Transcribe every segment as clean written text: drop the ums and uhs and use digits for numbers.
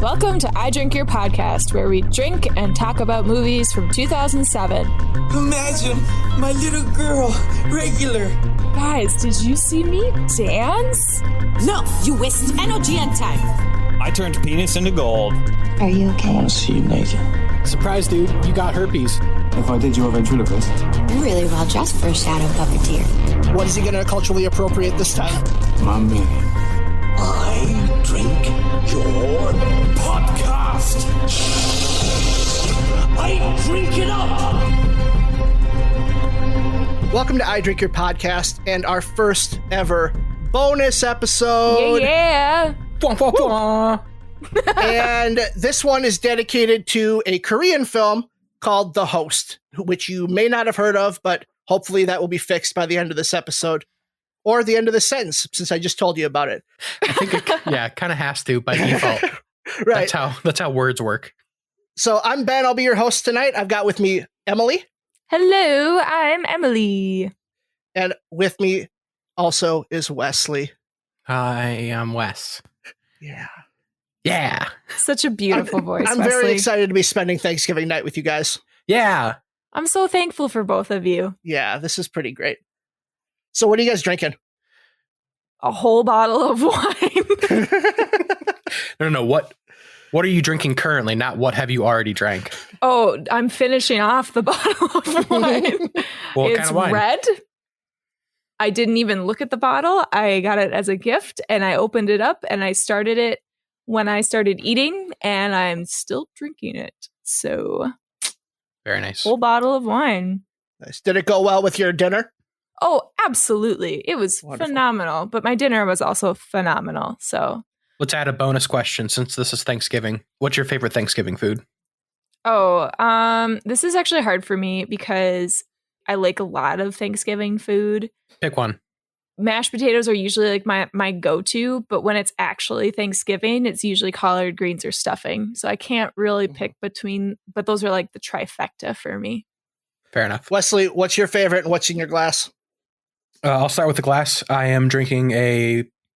Welcome to I Drink Your Podcast, where we drink and talk about movies from 2007. Imagine my little girl, regular. Guys, did you see me dance? No, you waste energy and time. I turned penis into gold. Are you okay? I want to see you naked. Surprise, dude, you got herpes. If I did you a ventriloquist. You're really well dressed for a shadow puppeteer. What is he going to culturally appropriate this time? My man. I drink your podcast. I drink it up. Welcome to I Drink Your Podcast and our first ever bonus episode. Yeah. And this one is dedicated to a Korean film called The Host, which you may not have heard of, but hopefully that will be fixed by the end of this episode. Or the end of the sentence, since I just told you about it. I think it kind of has to by default. Right. That's how words work. So I'm Ben. I'll be your host tonight. I've got with me Emily. Hello, I'm Emily. And with me also is Wesley. Hi, I'm Wes. Yeah. Yeah. Such a beautiful voice, I'm Wesley. very excited to be spending Thanksgiving night with you guys. Yeah. I'm so thankful for both of you. Yeah, this is pretty great. So what are you guys drinking? A whole bottle of wine. No. What are you drinking currently? Not what have you already drank? Oh, I'm finishing off the bottle of wine. What It's kind of wine? red. I didn't even look at the bottle. I got it as a gift and I opened it up and I started it when I started eating and I'm still drinking it. So, Very nice. whole bottle of wine. Nice. Did it go well with your dinner? Oh, absolutely. It was Wonderful. phenomenal, but my dinner was also phenomenal. So, Let's add a bonus question since this is Thanksgiving. What's your favorite Thanksgiving food? this is actually hard for me because I like a lot of Thanksgiving food. Pick one. Mashed potatoes are usually like my go-to, but when it's actually Thanksgiving, it's usually collard greens or stuffing. So I can't really pick between, but those are like the trifecta for me. Fair enough. Wesley, what's your favorite and what's in your glass? I'll start with the glass. I am drinking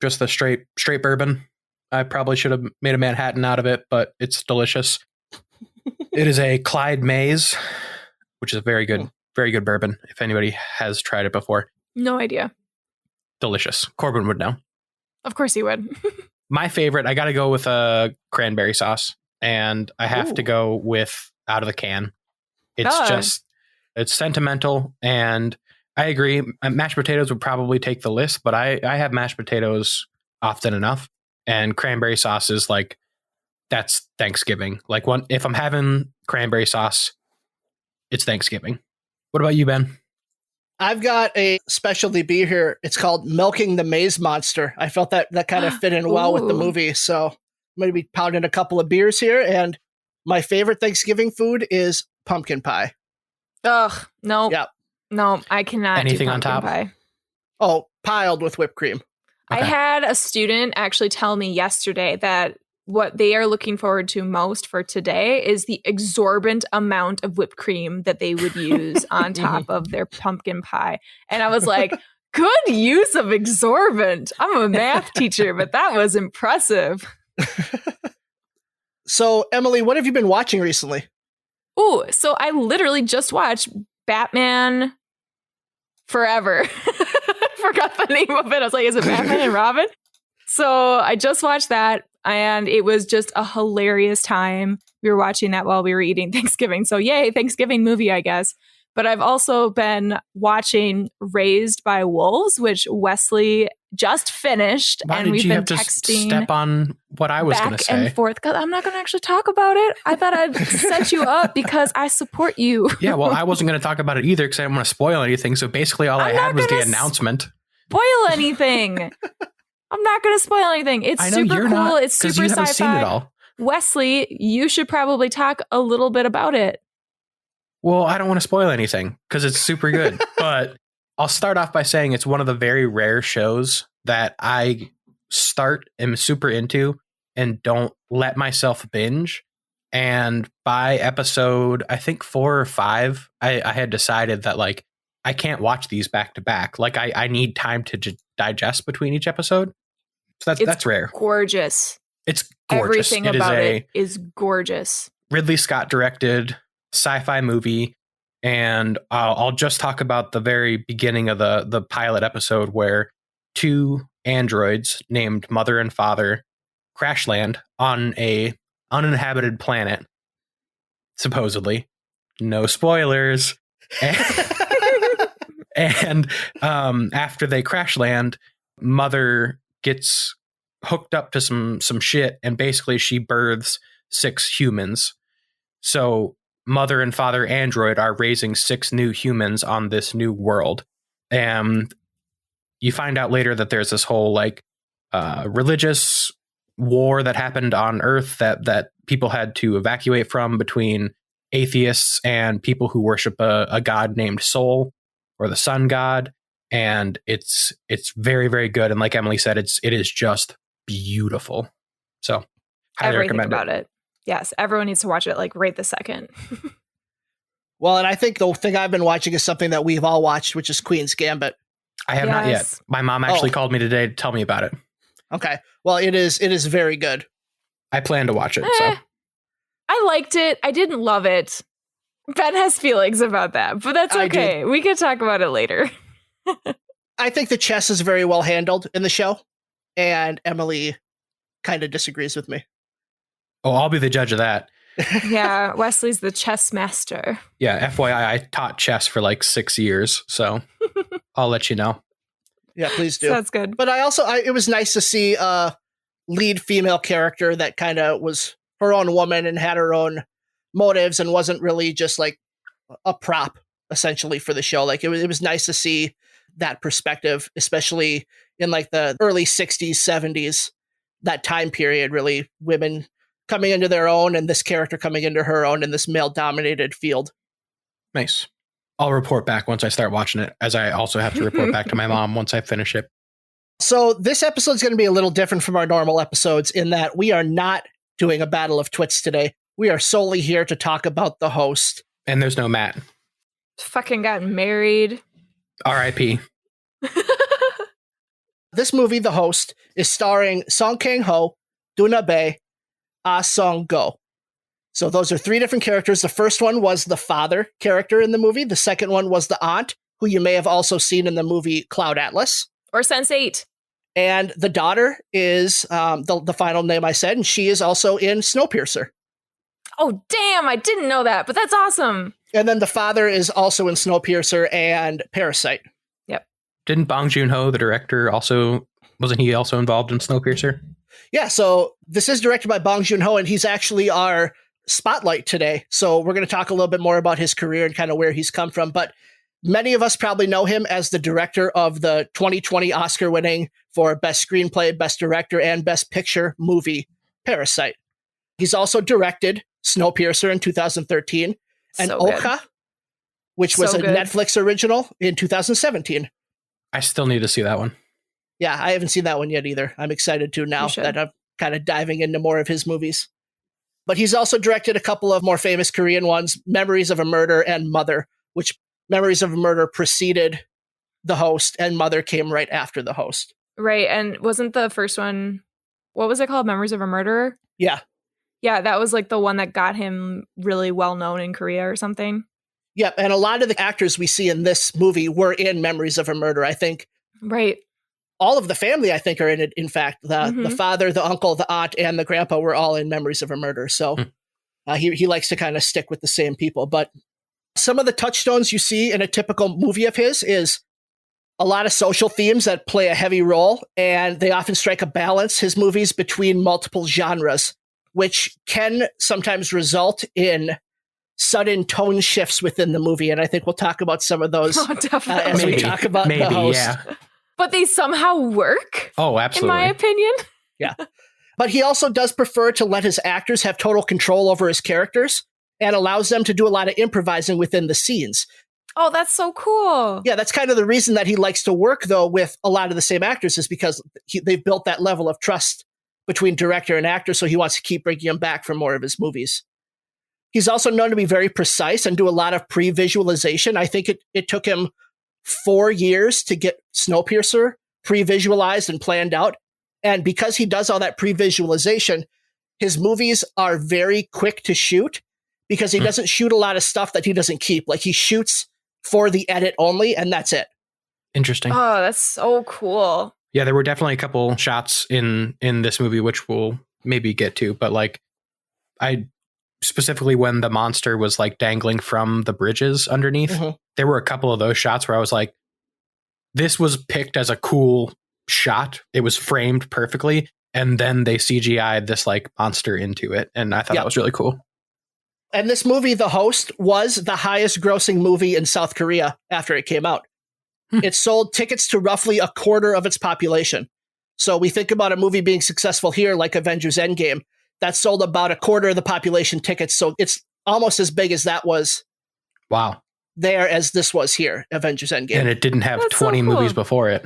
just a straight bourbon. I probably should have made a Manhattan out of it, but it's delicious. It is a Clyde Mays, which is a very good bourbon. If anybody has tried it before, No idea. delicious. Corbin would know. Of course he would. My favorite, I got to go with a cranberry sauce, and I have to go with out of the can. It's sentimental, and I agree. Mashed potatoes would probably take the list, but I have mashed potatoes often enough, and cranberry sauce is like, that's Thanksgiving. Like if I'm having cranberry sauce, it's Thanksgiving. What about you, Ben? I've got a specialty beer here. It's called Milking the Maze Monster. I felt that kind of fit in well with the movie. So I'm going to be pounding a couple of beers here. And my favorite Thanksgiving food is pumpkin pie. Ugh, no. Yep. No, I cannot Anything do on pumpkin top? pie. Oh, piled with whipped cream. I had a student actually tell me yesterday that what they are looking forward to most for today is the exorbitant amount of whipped cream that they would use on top of their pumpkin pie. And I was like, good use of exorbitant. I'm a math teacher, but that was impressive. So, Emily, what have you been watching recently? Ooh, so I literally just watched Batman Forever. I forgot the name of it. I was like, is it Batman and Robin? So I just watched that and it was just a hilarious time. We were watching that while we were eating Thanksgiving. So yay, Thanksgiving movie, I guess. But I've also been watching Raised by Wolves, which Wesley just finished. Why and did we've you been have to texting step on what I was going to back say? and forth because I'm not going to actually talk about it. I thought I'd set you up because I support you. Yeah, well, I wasn't going to talk about it either because I didn't want to spoil anything. So basically all I had was the announcement. Spoil anything. I'm not going to spoil anything. It's I know super you're cool. not, It's super you haven't sci-fi. seen it all. Wesley, you should probably talk a little bit about it. Well, I don't want to spoil anything because it's super good. But I'll start off by saying it's one of the very rare shows that I am super into and don't let myself binge. And by episode, I think 4 or 5, I had decided that like I can't watch these back to back. Like I need time to digest between each episode. So that's rare. Gorgeous. It's gorgeous. Everything about it is gorgeous. Ridley Scott directed sci-fi movie, and I'll just talk about the very beginning of the pilot episode where two androids named Mother and Father crash land on a uninhabited planet, supposedly. No spoilers. And after they crash land, Mother gets hooked up to some shit, and basically she births 6 humans. So Mother and Father Android are raising 6 new humans on this new world. And you find out later that there's this whole like religious war that happened on Earth that people had to evacuate from, between atheists and people who worship a god named Sol, or the sun god. And it's very, very good. And like Emily said, it is just beautiful. So highly recommend it. Yes, everyone needs to watch it like right this second. Well, and I think the thing I've been watching is something that we've all watched, which is Queen's Gambit. I have not yet. My mom actually called me today to tell me about it. Okay. Well, it is very good. I plan to watch it. So I liked it. I didn't love it. Ben has feelings about that, but that's okay. We can talk about it later. I think the chess is very well handled in the show, and Emily kind of disagrees with me. Oh, I'll be the judge of that. Yeah, Wesley's the chess master. Yeah, FYI, I taught chess for like 6 years, so I'll let you know. Yeah, please do. That's good. But it was nice to see a lead female character that kind of was her own woman and had her own motives and wasn't really just like a prop essentially for the show. Like it was nice to see that perspective, especially in like the early 60s, 70s, that time period, really women coming into their own and this character coming into her own in this male dominated field. Nice. I'll report back once I start watching it, as I also have to report back to my mom once I finish it. So this episode is going to be a little different from our normal episodes in that we are not doing a battle of twits today. We are solely here to talk about The Host. And there's no Matt. Fucking got married. R.I.P. This movie, The Host, is starring Song Kang-ho, Doona Bae, Ah Sung-go. So those are 3 different characters. The first one was the father character in the movie. The second one was the aunt, who you may have also seen in the movie Cloud Atlas. Or Sense8. And the daughter is the final name I said, and she is also in Snowpiercer. Oh, damn, I didn't know that, but that's awesome. And then the father is also in Snowpiercer and Parasite. Yep. Didn't Bong Joon Ho, the director, wasn't he also involved in Snowpiercer? Yeah, so this is directed by Bong Joon Ho, and he's actually our spotlight today. So we're going to talk a little bit more about his career and kind of where he's come from. But many of us probably know him as the director of the 2020 Oscar-winning for Best Screenplay, Best Director, and Best Picture movie, Parasite. He's also directed Snowpiercer in 2013 and Oka, which was a Netflix original in 2017. I still need to see that one. Yeah, I haven't seen that one yet either. I'm excited to now that I'm kind of diving into more of his movies. But he's also directed a couple of more famous Korean ones, Memories of a Murder and Mother, which Memories of a Murder preceded The Host and Mother came right after The Host. Right, and wasn't the first one, what was it called? Memories of a Murderer? Yeah. Yeah, that was like the one that got him really well known in Korea or something. Yep, and a lot of the actors we see in this movie were in Memories of a Murder, I think. Right. All of the family, I think, are in it. In fact, the father, the uncle, the aunt, and the grandpa were all in Memories of a Murder. So he likes to kind of stick with the same people. But some of the touchstones you see in a typical movie of his is a lot of social themes that play a heavy role, and they often strike a balance, his movies, between multiple genres, which can sometimes result in sudden tone shifts within the movie. And I think we'll talk about some of those as we talk about The Host. Yeah. But they somehow work. Oh, absolutely. In my opinion. Yeah. But he also does prefer to let his actors have total control over his characters and allows them to do a lot of improvising within the scenes. Oh, that's so cool. Yeah, that's kind of the reason that he likes to work, though, with a lot of the same actors is because they've built that level of trust between director and actor, so he wants to keep bringing them back for more of his movies. He's also known to be very precise and do a lot of pre-visualization. I think it took him 4 years to get Snowpiercer pre-visualized and planned out. And because he does all that pre-visualization, his movies are very quick to shoot because he doesn't shoot a lot of stuff that he doesn't keep. Like he shoots for the edit only, and that's it. Interesting. Oh, that's so cool. Yeah, there were definitely a couple shots in this movie, which we'll maybe get to. But like, I specifically when the monster was like dangling from the bridges underneath, there were a couple of those shots where I was like, this was picked as a cool shot. It was framed perfectly. And then they CGI'd this like monster into it. And I thought that was really cool. And this movie, The Host, was the highest grossing movie in South Korea after it came out. It sold tickets to roughly a quarter of its population. So we think about a movie being successful here like Avengers Endgame. That sold about a quarter of the population tickets. So it's almost as big as that was there as this was here, Avengers Endgame. And it didn't have That's 20 so cool. movies before it.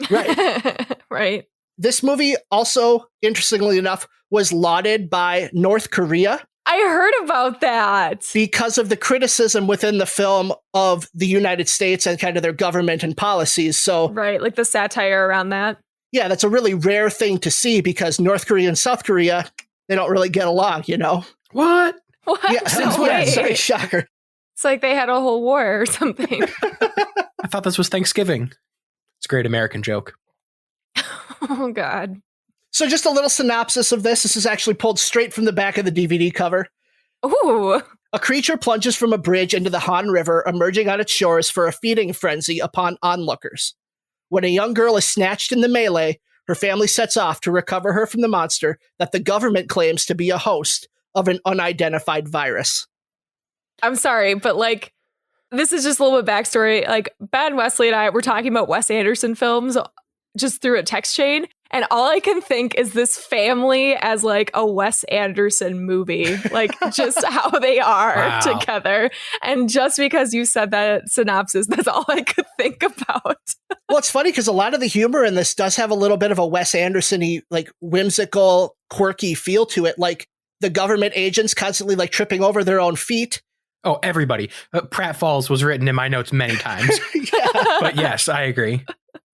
Right. Right. This movie also, interestingly enough, was lauded by North Korea I heard about that. because of the criticism within the film of the United States and kind of their government and policies. So, Right. Like the satire around that. yeah, that's a really rare thing to see because North Korea and South Korea, they don't really get along, you know? What? What? Yeah, No yeah, way. sorry, shocker. It's like they had a whole war or something. I thought this was Thanksgiving. It's a great American joke. Oh, God. So just a little synopsis of this. This is actually pulled straight from the back of the DVD cover. Ooh. A creature plunges from a bridge into the Han River, emerging on its shores for a feeding frenzy upon onlookers. When a young girl is snatched in the melee, her family sets off to recover her from the monster that the government claims to be a host of an unidentified virus. I'm sorry, but like, this is just a little bit backstory. Like, Ben, Wesley, and I were talking about Wes Anderson films just through a text chain. And all I can think is this family as like a Wes Anderson movie, like just how they are together. And just because you said that synopsis, that's all I could think about. Well, it's funny because a lot of the humor in this does have a little bit of a Wes Anderson-y, like whimsical, quirky feel to it. Like the government agents constantly like tripping over their own feet. Oh, everybody. Pratfalls was written in my notes many times. But yes, I agree.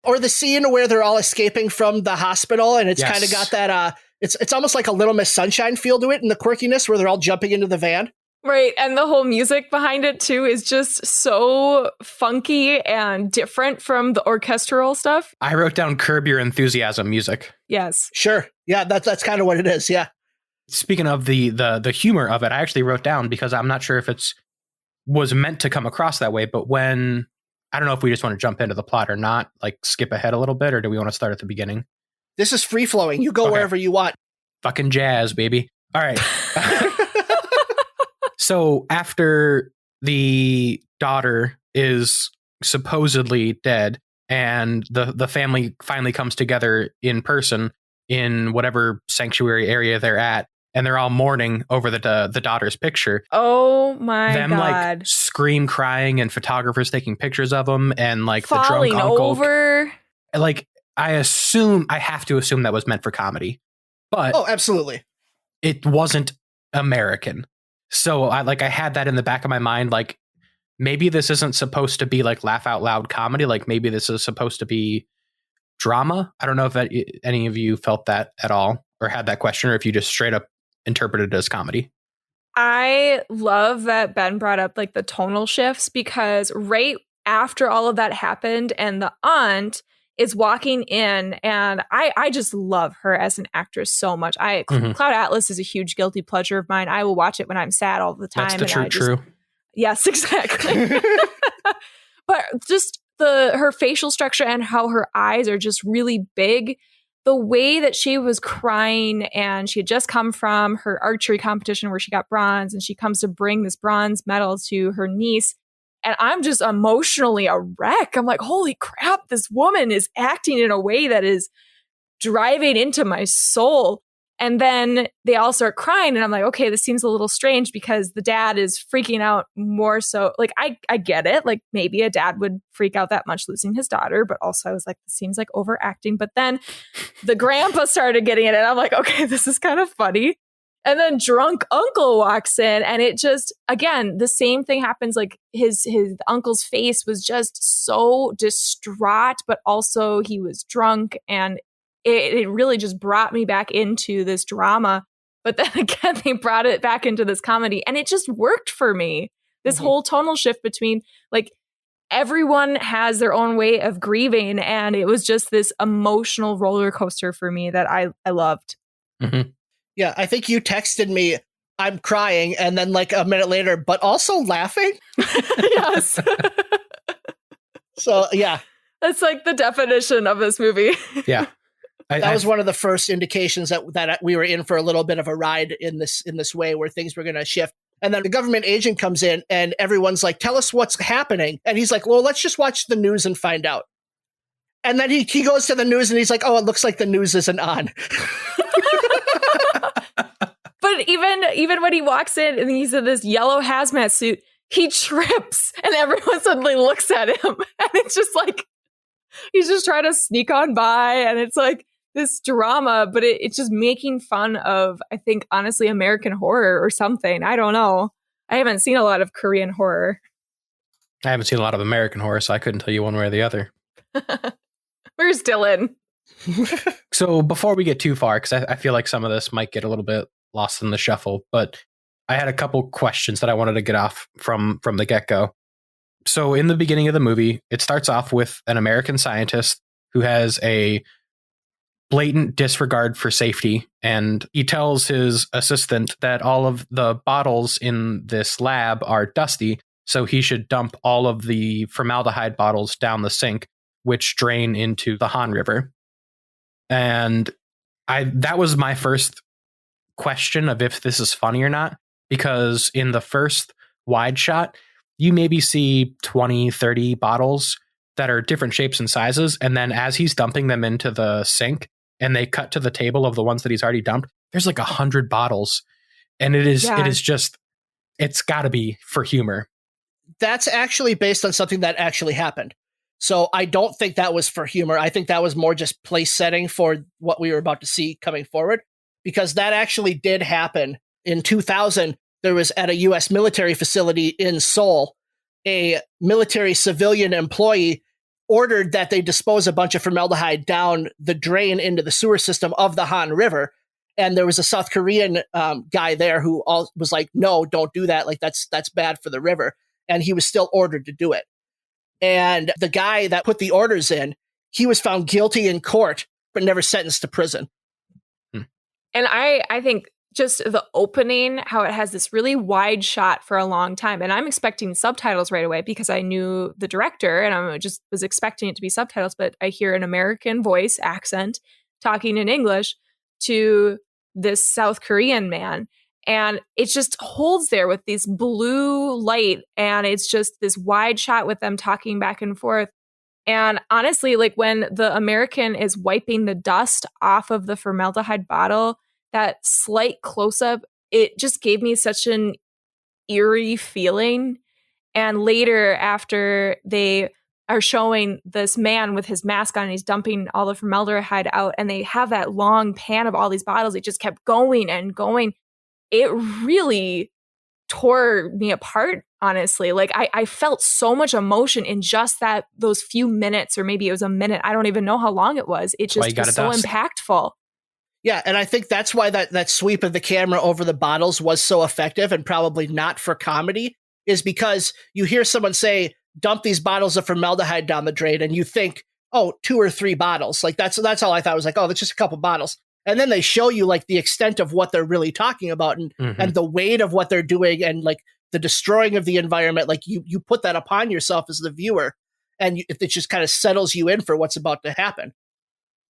Or the scene where they're all escaping from the hospital and it's kind of got that, it's almost like a Little Miss Sunshine feel to it in the quirkiness where they're all jumping into the van. Right. And the whole music behind it, too, is just so funky and different from the orchestral stuff. I wrote down Curb Your Enthusiasm music. Yes. Sure. Yeah, that's kind of what it is. Yeah. Speaking of the humor of it, I actually wrote down because I'm not sure if it's was meant to come across that way, but when I don't know if we just want to jump into the plot or not, like skip ahead a little bit, or do we want to start at the beginning? This is free flowing. You go wherever you want. Fucking jazz, baby. All right. So after the daughter is supposedly dead and the family finally comes together in person in whatever sanctuary area they're at, and they're all mourning over the daughter's picture. Oh my them, God. like scream crying and photographers taking pictures of them and like falling the drunk uncle. over. Like I have to assume that was meant for comedy, but Oh, absolutely. it wasn't American. So I had that in the back of my mind. Like maybe this isn't supposed to be like laugh out loud comedy. Like maybe this is supposed to be drama. I don't know if any of you felt that at all or had that question, or if you just straight up interpreted it as comedy. I love that Ben brought up like the tonal shifts because right after all of that happened and the aunt is walking in and I just love her as an actress so much. Cloud Atlas is a huge guilty pleasure of mine. I will watch it when I'm sad all the time. That's the true. Yes, exactly. But just her facial structure and how her eyes are just really big. The way that she was crying and she had just come from her archery competition where she got bronze and she comes to bring this bronze medal to her niece. And I'm just emotionally a wreck. I'm like, holy crap, this woman is acting in a way that is driving into my soul. And then they all start crying. And I'm like, okay, this seems a little strange because the dad is freaking out more so. Like, I get it. Like, maybe a dad would freak out that much losing his daughter. But also I was like, this seems like overacting. But then the grandpa started getting it. And I'm like, okay, this is kind of funny. And then drunk uncle walks in and it just, again, the same thing happens. Like his uncle's face was just so distraught, but also he was drunk and it really just brought me back into this drama. But then again, they brought it back into this comedy, and it just worked for me. This whole tonal shift between like everyone has their own way of grieving, and it was just this emotional roller coaster for me that I loved. Yeah, I think you texted me, I'm crying, and then like a minute later, but also laughing. Yes. So yeah, That's like the definition of this movie. Yeah. That was one of the first indications that we were in for a little bit of a ride in this way where things were going to shift. And then the government agent comes in and everyone's like, tell us what's happening. And he's like, well, let's just watch the news and find out. And then he goes to the news and he's like, oh, it looks like the news isn't on. But even when he walks in and he's in this yellow hazmat suit, he trips and everyone suddenly looks at him. And it's just like, he's just trying to sneak on by. And it's like this drama, but it's just making fun of, I think, honestly, American horror or something. I don't know. I haven't seen a lot of Korean horror. I haven't seen a lot of American horror, so I couldn't tell you one way or the other. Where's Dylan? So before we get too far, because I feel like some of this might get a little bit lost in the shuffle, but I had a couple questions that I wanted to get off from the get-go. So in the beginning of the movie, it starts off with an American scientist who has a blatant disregard for safety, and he tells his assistant that all of the bottles in this lab are dusty, so he should dump all of the formaldehyde bottles down the sink, which drain into the Han River. And that was my first question of if this is funny or not, because in the first wide shot, you maybe see 20, 30 bottles that are different shapes and sizes. And then as he's dumping them into the sink and they cut to the table of the ones that he's already dumped, there's like 100 bottles. And it is just, it's got to be for humor. That's actually based on something that actually happened. So I don't think that was for humor. I think that was more just place setting for what we were about to see coming forward, because that actually did happen. In 2000, there was at a U.S. military facility in Seoul, a military civilian employee ordered that they dispose a bunch of formaldehyde down the drain into the sewer system of the Han River. And there was a South Korean guy there who was like, no, don't do that. Like that's bad for the river. And he was still ordered to do it. And the guy that put the orders in, he was found guilty in court, but never sentenced to prison. And I think just the opening, how it has this really wide shot for a long time. And I'm expecting subtitles right away because I knew the director and I just was expecting it to be subtitles. But I hear an American voice accent talking in English to this South Korean man. And it just holds there with this blue light. And it's just this wide shot with them talking back and forth. And honestly, like when the American is wiping the dust off of the formaldehyde bottle, that slight close-up, it just gave me such an eerie feeling. And later, after they are showing this man with his mask on, and he's dumping all the formaldehyde out, and they have that long pan of all these bottles, it just kept going and going. It really tore me apart, honestly. Like I felt so much emotion in just those few minutes, or maybe it was a minute. I don't even know how long it was. It just was so impactful. Yeah, and I think that's why that sweep of the camera over the bottles was so effective and probably not for comedy, is because you hear someone say, dump these bottles of formaldehyde down the drain, and you think, oh, 2 or 3 bottles. Like that's all I thought. I was like, oh, that's just a couple bottles. And then they show you like the extent of what they're really talking about and the weight of what they're doing and like the destroying of the environment. Like you put that upon yourself as the viewer, and it just kind of settles you in for what's about to happen.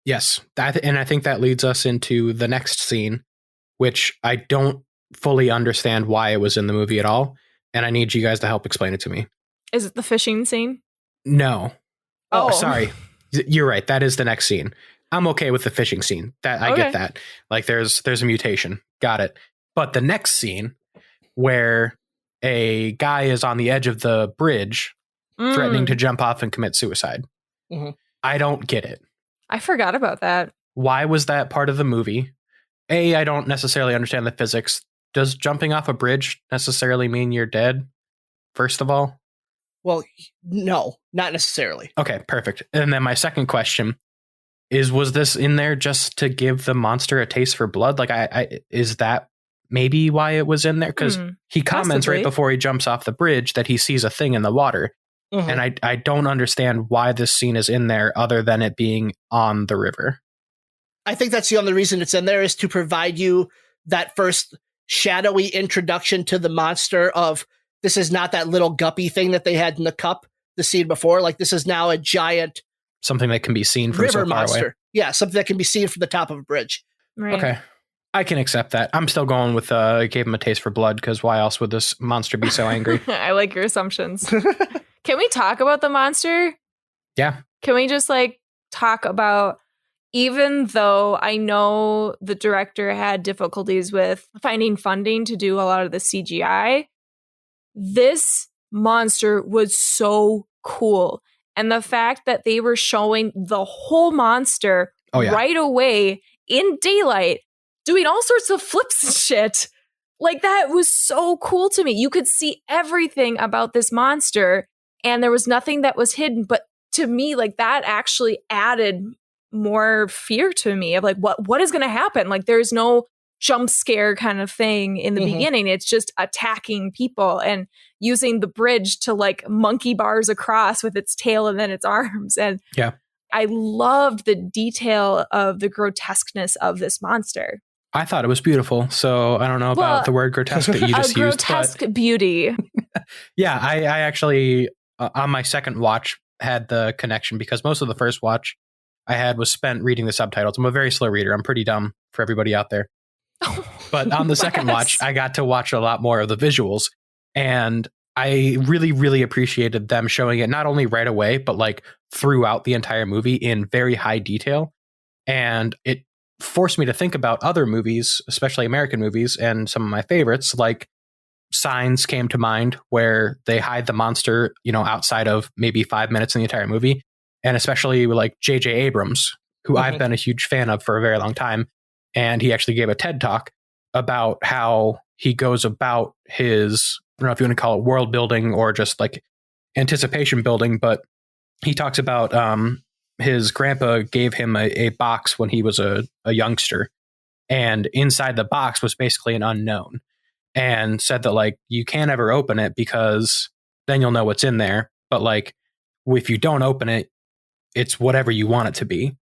Yes. And I think that leads us into the next scene, which I don't fully understand why it was in the movie at all. And I need you guys to help explain it to me. Is it the fishing scene? No. Oh, sorry. You're right. That is the next scene. I'm okay with the fishing scene. I get that. Like there's a mutation. Got it. But the next scene where a guy is on the edge of the bridge threatening to jump off and commit suicide. Mm-hmm. I don't get it. I forgot about that. Why was that part of the movie? I don't necessarily understand the physics. Does jumping off a bridge necessarily mean you're dead? First of all? Well, no, not necessarily. Okay, perfect. And then my second question was this in there just to give the monster a taste for blood? Like, is that maybe why it was in there? Because he comments possibly. right before he jumps off the bridge that he sees a thing in the water. And I don't understand why this scene is in there other than it being on the river. I think that's the only reason it's in there, is to provide you that first shadowy introduction to the monster of, this is not that little guppy thing that they had in the cup the scene before. Like, this is now a giant something that can be seen from river so far monster. away. Yeah, something that can be seen from the top of a bridge. Right. Okay. I can accept that. I'm still going with gave him a taste for blood, because why else would this monster be so angry? I like your assumptions. Can we talk about the monster? Yeah. Can we just like talk about, even though I know the director had difficulties with finding funding to do a lot of the CGI, this monster was so cool. And the fact that they were showing the whole monster right away in daylight, doing all sorts of flips and shit, like, that was so cool to me. You could see everything about this monster, and there was nothing that was hidden. But to me, like, that actually added more fear to me of like, what is going to happen? Like, there's no jump scare kind of thing in the beginning. It's just attacking people and using the bridge to like monkey bars across with its tail and then its arms. And I loved the detail of the grotesqueness of this monster. I thought it was beautiful. So I don't know about the word grotesque that you just used. Grotesque beauty. Yeah, I actually, on my second watch, had the connection, because most of the first watch I had was spent reading the subtitles. I'm a very slow reader. I'm pretty dumb for everybody out there. But on the second watch, I got to watch a lot more of the visuals. And I really, really appreciated them showing it not only right away, but like throughout the entire movie in very high detail. And it forced me to think about other movies, especially American movies, and some of my favorites, like Signs came to mind, where they hide the monster, outside of maybe 5 minutes in the entire movie. And especially like J.J. Abrams, who I've been a huge fan of for a very long time. And he actually gave a TED Talk about how he goes about his, I don't know if you want to call it world building or just like anticipation building, but he talks about his grandpa gave him a box when he was a youngster. And inside the box was basically an unknown, and said that like, you can't ever open it because then you'll know what's in there. But like, if you don't open it, it's whatever you want it to be.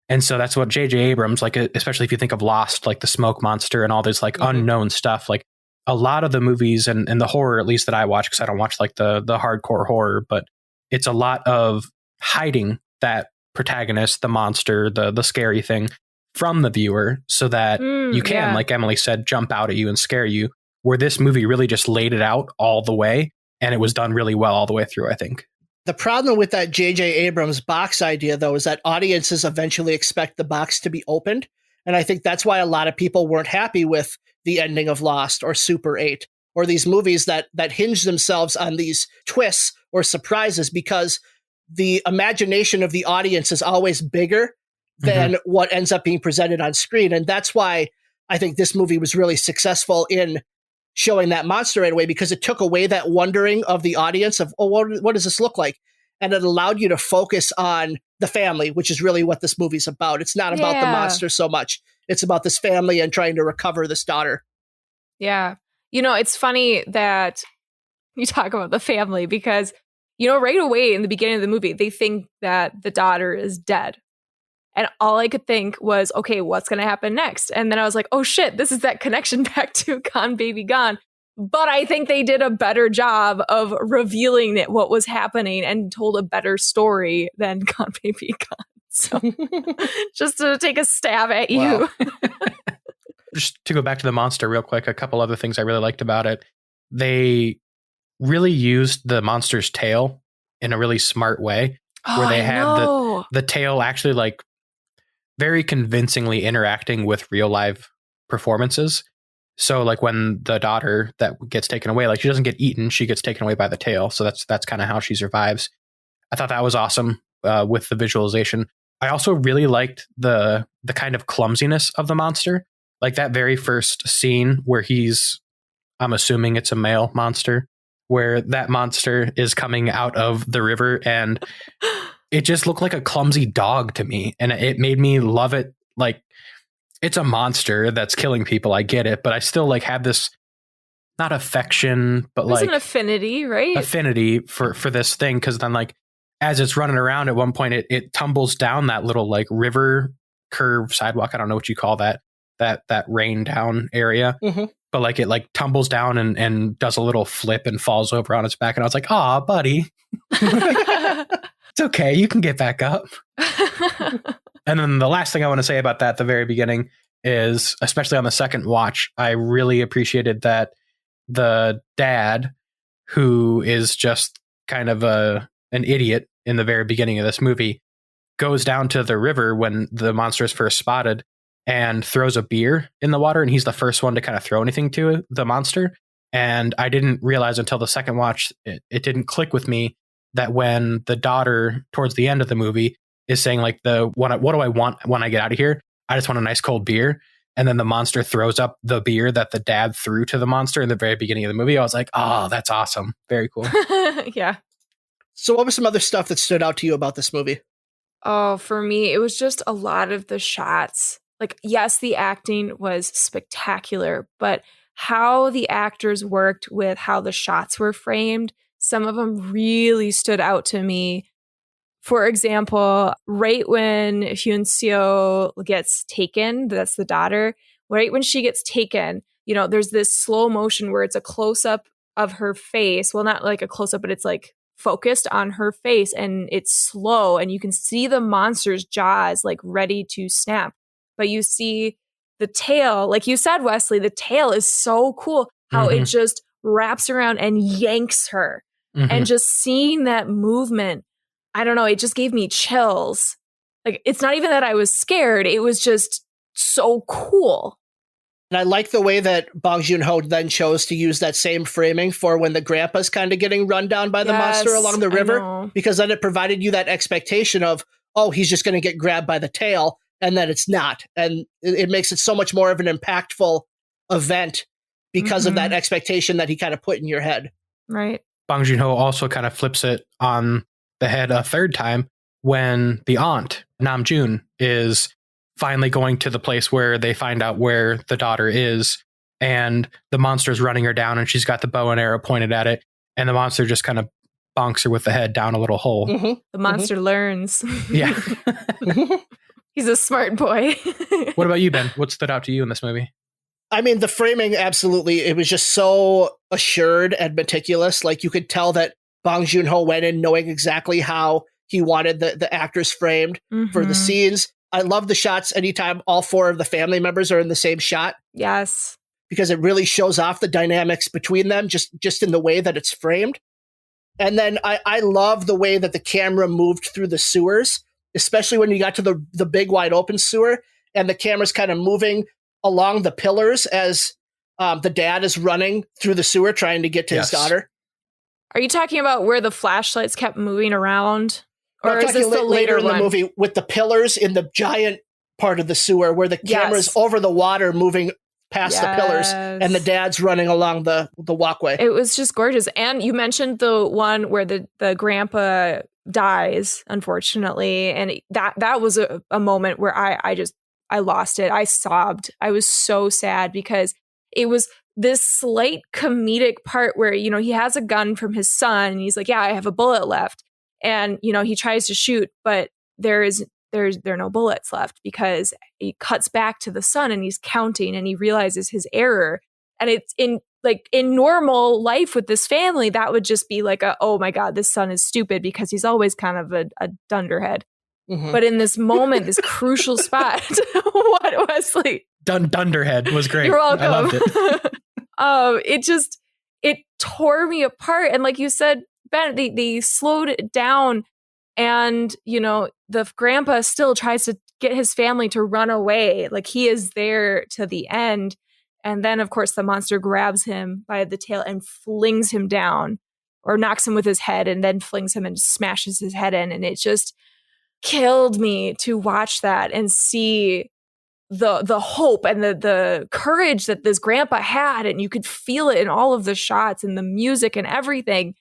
And so that's what J.J. Abrams, like, especially if you think of Lost, like the smoke monster and all this like unknown stuff, like a lot of the movies and the horror, at least that I watch, because I don't watch like the hardcore horror, but it's a lot of hiding that protagonist, the monster, the scary thing from the viewer, so that you can, like Emily said, jump out at you and scare you, where this movie really just laid it out all the way. And it was done really well all the way through, I think. The problem with that J.J. Abrams box idea, though, is that audiences eventually expect the box to be opened. And I think that's why a lot of people weren't happy with the ending of Lost or Super 8 or these movies that hinge themselves on these twists or surprises, because the imagination of the audience is always bigger than what ends up being presented on screen. And that's why I think this movie was really successful in showing that monster right away, because it took away that wondering of the audience of, what does this look like? And it allowed you to focus on the family, which is really what this movie's about. It's not about the monster so much. It's about this family and trying to recover this daughter. Yeah. It's funny that you talk about the family, because, right away in the beginning of the movie, they think that the daughter is dead. And all I could think was, okay, what's going to happen next? And then I was like, oh shit, this is that connection back to Gone Baby Gone. But I think they did a better job of revealing what was happening and told a better story than Gone Baby Gone. So just to take a stab at you. Just to go back to the monster real quick, a couple other things I really liked about it. They really used the monster's tail in a really smart way, where they had the tail actually like very convincingly interacting with real live performances. So like when the daughter that gets taken away, like she doesn't get eaten, she gets taken away by the tail. So that's kind of how she survives. I thought that was awesome with the visualization. I also really liked the kind of clumsiness of the monster. Like that very first scene where I'm assuming it's a male monster, where that monster is coming out of the river and it just looked like a clumsy dog to me. And it made me love it. Like, it's a monster that's killing people. I get it. But I still like have this, not affection, but There's like an affinity, right? Affinity for this thing. Cause then like, as it's running around at one point, it tumbles down that little like river curve sidewalk. I don't know what you call that rain down area. Mm-hmm. But like it like tumbles down and does a little flip and falls over on its back. And I was like, aw, buddy. It's okay. You can get back up. And then the last thing I want to say about that at the very beginning is, especially on the second watch, I really appreciated that the dad, who is just kind of an idiot in the very beginning of this movie, goes down to the river when the monster is first spotted and throws a beer in the water. And he's the first one to kind of throw anything to the monster. And I didn't realize until the second watch, it didn't click with me that when the daughter towards the end of the movie is saying like what do I want when I get out of here? I just want a nice cold beer. And then the monster throws up the beer that the dad threw to the monster in the very beginning of the movie. I was like, oh, that's awesome. Very cool. Yeah. So what was some other stuff that stood out to you about this movie? Oh, for me, it was just a lot of the shots. Like, yes, the acting was spectacular, but how the actors worked with how the shots were framed, some of them really stood out to me. For example, right when Hyun Seo gets taken, that's the daughter, right when she gets taken, there's this slow motion where it's a close up of her face. Well, not like a close up, but it's like focused on her face and it's slow and you can see the monster's jaws like ready to snap. But you see the tail, like you said, Wesley, the tail is so cool how it just wraps around and yanks her. And just seeing that movement, I don't know, it just gave me chills. Like, it's not even that I was scared. It was just so cool. And I like the way that Bong Joon Ho then chose to use that same framing for when the grandpa's kind of getting run down by the monster along the river, because then it provided you that expectation of, oh, he's just going to get grabbed by the tail, and then it's not. And it makes it so much more of an impactful event because of that expectation that he kind of put in your head. Right. Bong Joon Ho also kind of flips it on the head a third time when the aunt, Nam June, is finally going to the place where they find out where the daughter is, and the monster's running her down and she's got the bow and arrow pointed at it, and the monster just kind of bonks her with the head down a little hole. The monster learns. Yeah. He's a smart boy. What about you, Ben? What stood out to you in this movie? I mean, the framing, absolutely. It was just so assured and meticulous. Like, you could tell that Bong Joon Ho went in knowing exactly how he wanted the actors framed for the scenes. I love the shots anytime all four of the family members are in the same shot. Yes. Because it really shows off the dynamics between them just in the way that it's framed. And then I love the way that the camera moved through the sewers, especially when you got to the big wide open sewer and the camera's kind of moving along the pillars as the dad is running through the sewer trying to get to his daughter. Are you talking about where the flashlights kept moving around? Or no, is this the later in one? the movie with the pillars in the giant part of the sewer where the camera's over the water moving past the pillars and the dad's running along the walkway? It was just gorgeous. And you mentioned the one where the grandpa dies, unfortunately. And that was a moment where I lost it. I sobbed. I was so sad because it was this slight comedic part where, he has a gun from his son and he's like, yeah, I have a bullet left. And, he tries to shoot, but there are no bullets left because he cuts back to the son and he's counting and he realizes his error. And it's in normal life with this family, that would just be like oh my God, this son is stupid because he's always kind of a dunderhead. Mm-hmm. But in this moment, this crucial spot, what, Wesley? Dunderhead was great. You're welcome. I loved it. It tore me apart. And like you said, Ben, they slowed it down and, the grandpa still tries to get his family to run away. Like he is there to the end. And then, of course, the monster grabs him by the tail and flings him down or knocks him with his head and then flings him and smashes his head in. And it just killed me to watch that and see the hope and the courage that this grandpa had. And you could feel it in all of the shots and the music and everything.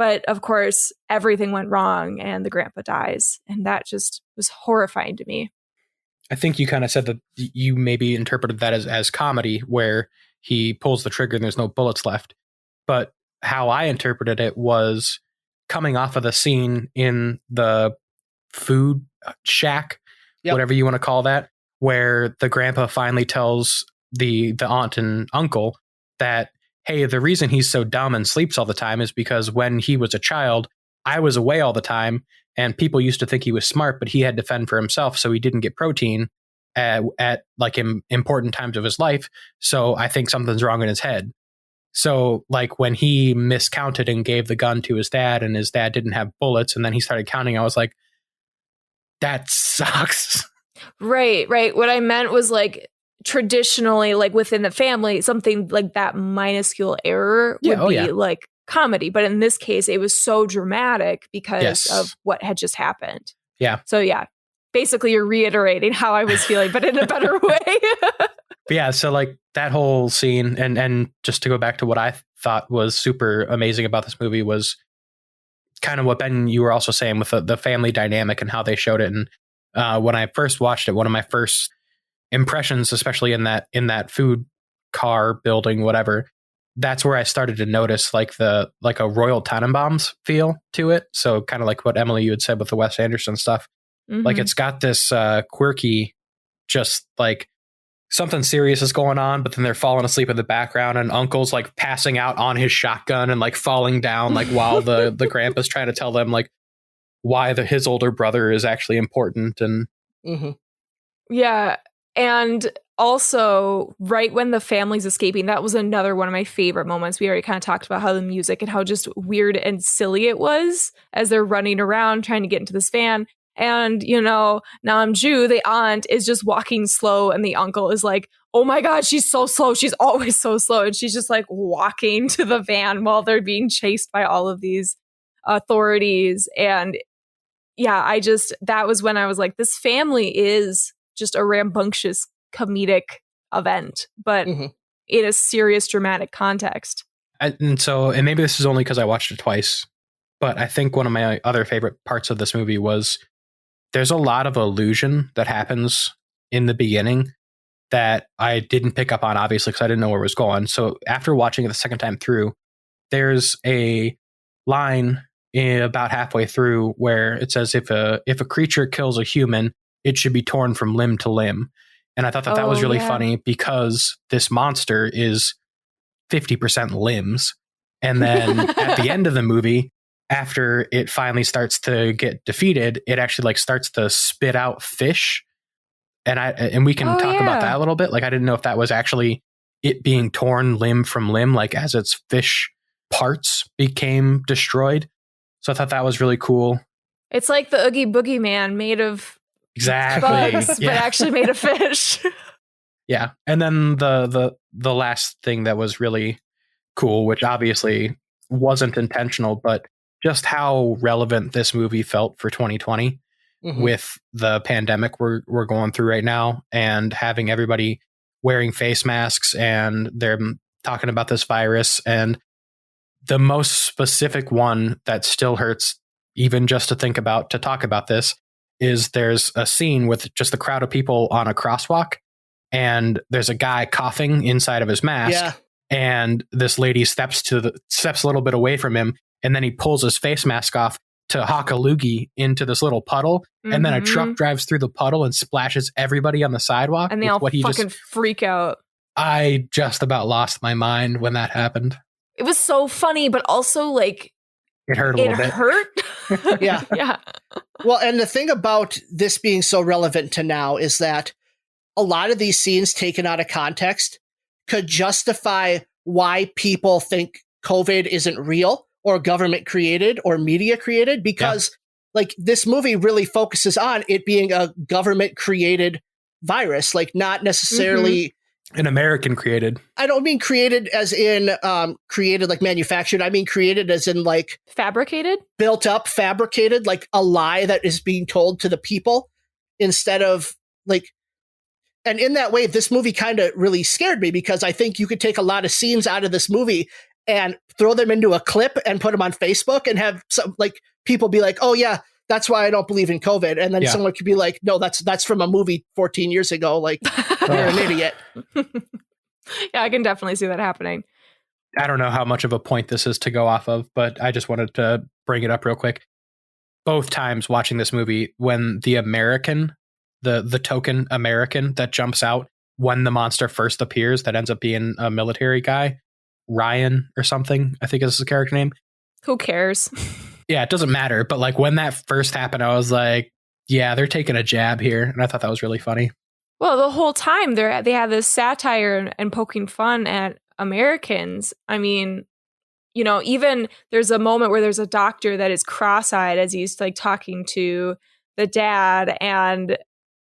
But of course, everything went wrong and the grandpa dies. And that just was horrifying to me. I think you kind of said that you maybe interpreted that as comedy, where he pulls the trigger and there's no bullets left. But how I interpreted it was coming off of the scene in the food shack, whatever you want to call that, where the grandpa finally tells the aunt and uncle that, hey, the reason he's so dumb and sleeps all the time is because when he was a child, I was away all the time and people used to think he was smart, but he had to fend for himself. So he didn't get protein at like important times of his life. So I think something's wrong in his head. So like when he miscounted and gave the gun to his dad and his dad didn't have bullets and then he started counting, I was like, that sucks. Right. What I meant was like traditionally, like within the family, something like that minuscule error would be like comedy. But in this case, it was so dramatic because of what had just happened. Yeah. So yeah, basically you're reiterating how I was feeling, but in a better way. But yeah, so like that whole scene, and just to go back to what I thought was super amazing about this movie was kind of what, Ben, you were also saying with the family dynamic and how they showed it. And when I first watched it, one of my first impressions, especially in that food car building, whatever, that's where I started to notice like a Royal Tenenbaums feel to it. So kind of like what Emily, you had said with the Wes Anderson stuff. Mm-hmm. Like it's got this quirky, just like something serious is going on, but then they're falling asleep in the background and uncle's like passing out on his shotgun and like falling down like while the grandpa's trying to tell them like why his older brother is actually important. And yeah. And also, right when the family's escaping, that was another one of my favorite moments. We already kind of talked about how the music and how just weird and silly it was as they're running around trying to get into this van. And, you know, Namju, the aunt, is just walking slow. And the uncle is like, oh my God, she's so slow. She's always so slow. And she's just like walking to the van while they're being chased by all of these authorities. And yeah, that was when I was like, this family is just a rambunctious comedic event, but in a serious dramatic context. And maybe this is only because I watched it twice, but I think one of my other favorite parts of this movie was there's a lot of illusion that happens in the beginning that I didn't pick up on, obviously, because I didn't know where it was going. So after watching it the second time through, there's a line about halfway through where it says, if a creature kills a human, it should be torn from limb to limb. And I thought that was really funny because this monster is 50% limbs. And then at the end of the movie, after it finally starts to get defeated, it actually like starts to spit out fish. And we can talk about that a little bit. Like, I didn't know if that was actually it being torn limb from limb, like as its fish parts became destroyed. So I thought that was really cool. It's like the Oogie Boogie Man made of bugs, but actually made of fish. Yeah. And then the last thing that was really cool, which obviously wasn't intentional, but just how relevant this movie felt for 2020 with the pandemic we're going through right now, and having everybody wearing face masks and they're talking about this virus. And the most specific one that still hurts even just to talk about this is there's a scene with just a crowd of people on a crosswalk, and there's a guy coughing inside of his mask, and this lady steps a little bit away from him, and then he pulls his face mask off to hawk a loogie into this little puddle, and then a truck drives through the puddle and splashes everybody on the sidewalk. And they all fucking freak out. I just about lost my mind when that happened. It was so funny, but also like it hurt a little bit. It hurt. Yeah. Well, and the thing about this being so relevant to now is that a lot of these scenes taken out of context could justify why people think COVID isn't real or government created or media created, because like this movie really focuses on it being a government created virus, like not necessarily an American created. I don't mean created as in created like manufactured. I mean created as in like fabricated, built up, fabricated, like a lie that is being told to the people instead of like. And in that way, this movie kind of really scared me, because I think you could take a lot of scenes out of this movie and throw them into a clip and put them on Facebook and have some like people be like, oh yeah, that's why I don't believe in COVID. And then someone could be like, no, that's from a movie 14 years ago. Like, you're an idiot. Yeah, I can definitely see that happening. I don't know how much of a point this is to go off of, but I just wanted to bring it up real quick. Both times watching this movie, when the American, the token American that jumps out when the monster first appears, that ends up being a military guy, Ryan or something, I think is his character name. Who cares? Yeah, it doesn't matter. But like when that first happened, I was like, yeah, they're taking a jab here. And I thought that was really funny. Well, the whole time they had this satire and poking fun at Americans. I mean, you know, even there's a moment where there's a doctor that is cross-eyed as he's like talking to the dad. And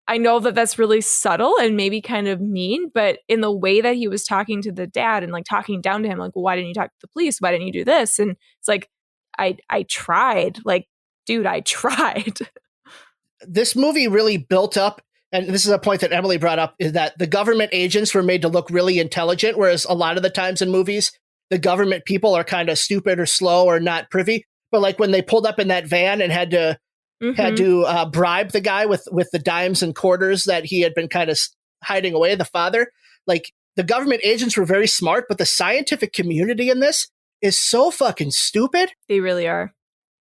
I know that that's really subtle and maybe kind of mean, but in the way that he was talking to the dad and like talking down to him, like, well, why didn't you talk to the police? Why didn't you do this? And it's like, I tried. Like, dude, I tried. This movie really built up, and this is a point that Emily brought up, is that the government agents were made to look really intelligent, whereas a lot of the times in movies, the government people are kind of stupid or slow or not privy. But like when they pulled up in that van and had to bribe the guy with the dimes and quarters that he had been kind of hiding away, the father, like the government agents were very smart, but the scientific community in this is so fucking stupid. They really are.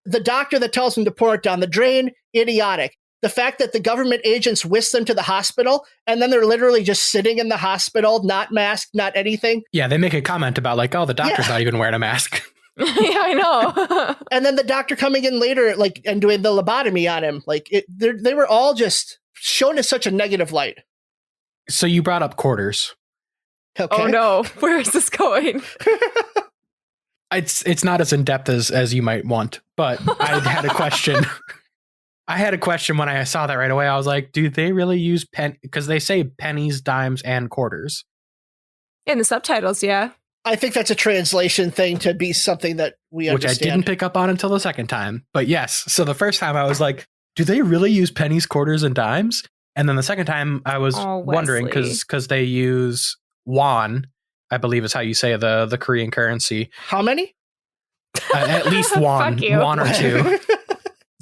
The doctor that tells them to pour it down the drain, idiotic. The fact that the government agents whisk them to the hospital and then they're literally just sitting in the hospital, not masked, not anything. Yeah, they make a comment about like, oh, the doctor's not even wearing a mask. Yeah, I know. And then the doctor coming in later, like, and doing the lobotomy on him. Like, they were all just shown as such a negative light. So you brought up quarters. Okay. Oh no, where is this going? It's not as in-depth as you might want, but I had a question. I had a question when I saw that right away. I was like, do they really use because they say pennies, dimes, and quarters. In the subtitles, yeah. I think that's a translation thing to be something that we understand. Which I didn't pick up on until the second time. But yes, so the first time I was like, do they really use pennies, quarters, and dimes? And then the second time I was wondering because they use won, I believe is how you say the Korean currency. How many? At least won or two.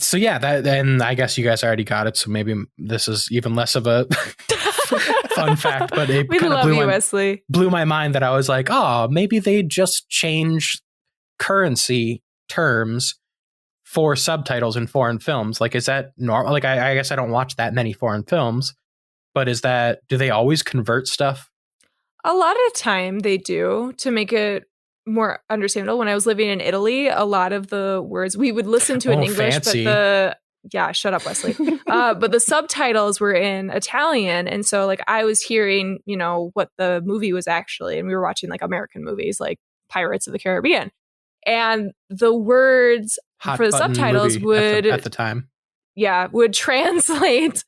So yeah, and I guess you guys already got it. So maybe this is even less of a fun fact, but it we kind love of you, Wesley. Blew my mind that I was like, oh, maybe they just change currency terms for subtitles in foreign films. Like, is that normal? Like, I guess I don't watch that many foreign films, but do they always convert stuff? A lot of the time they do to make it more understandable. When I was living in Italy, a lot of the words we would listen to in English, fancy. But shut up, Wesley. But the subtitles were in Italian. And so like I was hearing, you know, what the movie was actually, and we were watching like American movies like Pirates of the Caribbean. And the words for the subtitles would at the time. Yeah, would translate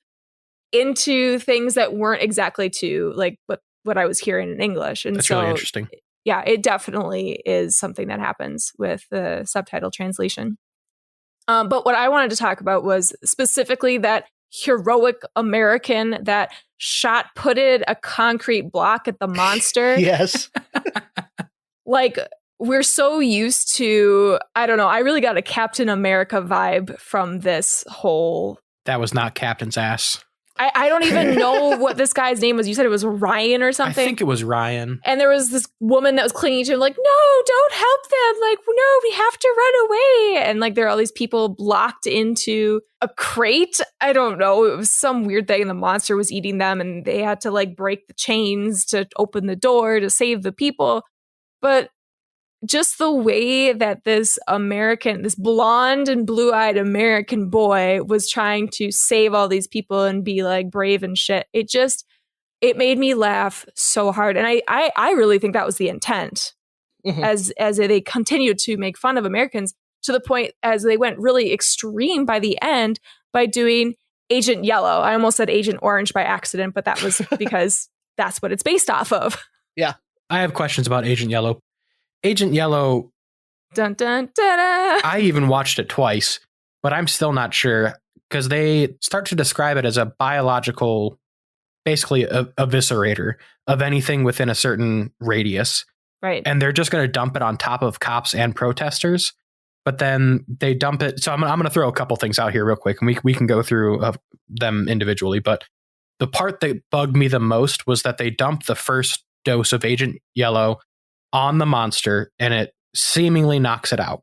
into things that weren't exactly to like what I was hearing in English. And that's really interesting. Yeah, it definitely is something that happens with the subtitle translation. But what I wanted to talk about was specifically that heroic American that shot-putted a concrete block at the monster. Yes. Like, we're so used to, I don't know, I really got a Captain America vibe from this whole... That was not Captain's ass. I don't even know what this guy's name was. You said it was Ryan or something? I think it was Ryan. And there was this woman that was clinging to him like, no, don't help them. Like, no, we have to run away. And like, there are all these people locked into a crate. I don't know. It was some weird thing. And the monster was eating them. And they had to like break the chains to open the door to save the people. But just the way that this blonde and blue-eyed American boy was trying to save all these people and be like brave and shit, it made me laugh so hard. And I really think that was the intent. Mm-hmm. As they continued to make fun of Americans to the point as they went really extreme by the end by doing Agent Yellow. I almost said Agent Orange by accident, but that was because that's what it's based off of. Yeah. I have questions about Agent Yellow. Agent Yellow, dun, dun, dun, dun. I even watched it twice, but I'm still not sure because they start to describe it as a biological, basically a eviscerator of anything within a certain radius. Right. And they're just going to dump it on top of cops and protesters. But then they dump it. So I'm going to throw a couple things out here real quick, and we can go through them individually. But the part that bugged me the most was that they dumped the first dose of Agent Yellow on the monster, and it seemingly knocks it out.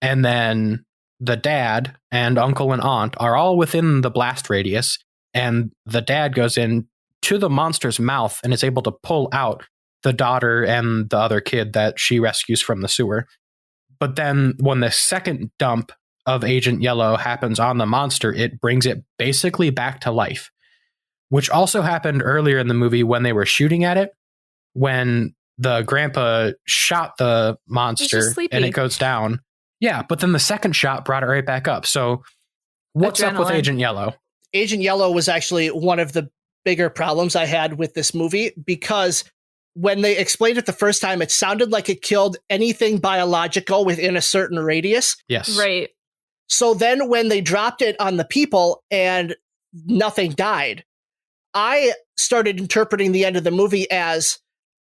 And then the dad and uncle and aunt are all within the blast radius, and the dad goes in to the monster's mouth and is able to pull out the daughter and the other kid that she rescues from the sewer. But then when the second dump of Agent Yellow happens on the monster, it brings it basically back to life, which also happened earlier in the movie when they were shooting at it, when the grandpa shot the monster and it goes down. Yeah, but then the second shot brought it right back up. So what's up with Agent Yellow? Agent Yellow was actually one of the bigger problems I had with this movie, because when they explained it the first time, it sounded like it killed anything biological within a certain radius. Yes. Right. So then when they dropped it on the people and nothing died, I started interpreting the end of the movie as,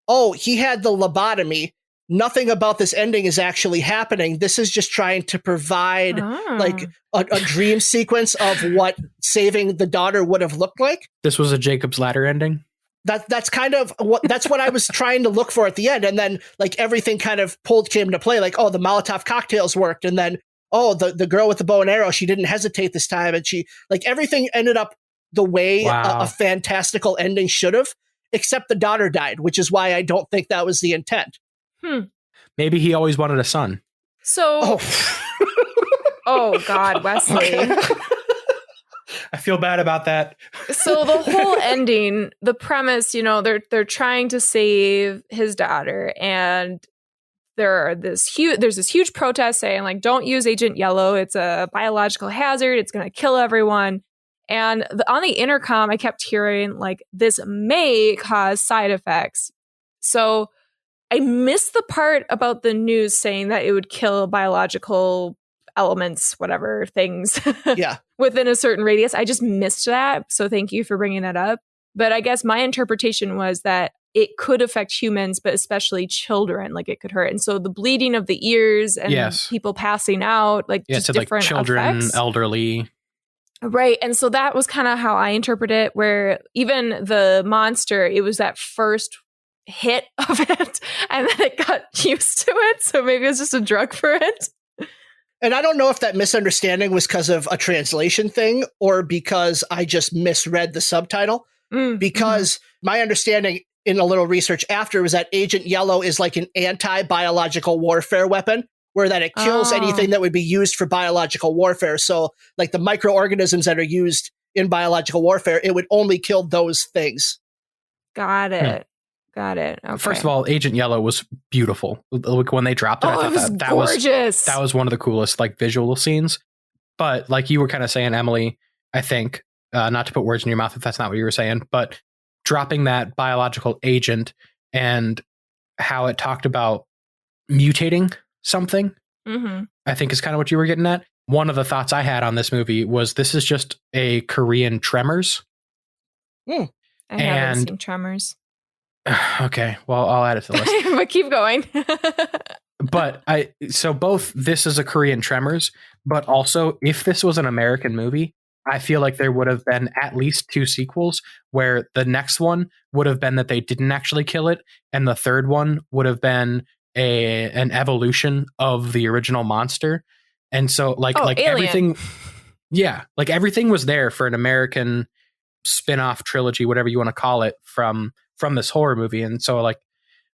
oh, he had the lobotomy. Nothing about this ending is actually happening. This is just trying to provide like a dream sequence of what saving the daughter would have looked like. This was a Jacob's Ladder ending? That's kind of what I was trying to look for at the end. And then like everything kind of came into play, like, oh, the Molotov cocktails worked. And then, oh, the girl with the bow and arrow, she didn't hesitate this time. And she, like, everything ended up the way a fantastical ending should have, except the daughter died, which is why I don't think that was the intent. Maybe he always wanted a son. So, oh God, Wesley. I feel bad about that. So the whole ending, the premise, you know, they're trying to save his daughter, and there's this huge protest saying, like, don't use Agent Yellow. It's a biological hazard. It's going to kill everyone. And on the intercom, I kept hearing, like, this may cause side effects. So I missed the part about the news saying that it would kill biological elements, whatever things, within a certain radius. I just missed that. So thank you for bringing that up. But I guess my interpretation was that it could affect humans, but especially children, like it could hurt. And so the bleeding of the ears and people passing out, like just different like children, effects. Elderly. Right. And so that was kind of how I interpret it, where even the monster, it was that first hit of it, and then it got used to it. So maybe it was just a drug for it. And I don't know if that misunderstanding was because of a translation thing or because I just misread the subtitle. Because my understanding in a little research after was that Agent Yellow is like an anti-biological warfare weapon, where that it kills anything that would be used for biological warfare. So like the microorganisms that are used in biological warfare, it would only kill those things. Got it. Got it. Okay. First of all, Agent Yellow was beautiful. Like when they dropped it, I thought that gorgeous. That was one of the coolest like visual scenes. But like you were kind of saying, Emily, I think, not to put words in your mouth if that's not what you were saying, but dropping that biological agent and how it talked about mutating something, I think is kind of what you were getting at. One of the thoughts I had on this movie was this is just a Korean Tremors. I haven't seen Tremors. Okay, well, I'll add it to the list. But keep going. But so both this is a Korean Tremors, but also if this was an American movie, I feel like there would have been at least 2 sequels where the next one would have been that they didn't actually kill it, and the third one would have been an evolution of the original monster. And so like everything, like everything was there for an American spin-off trilogy, whatever you want to call it, from this horror movie. And so like,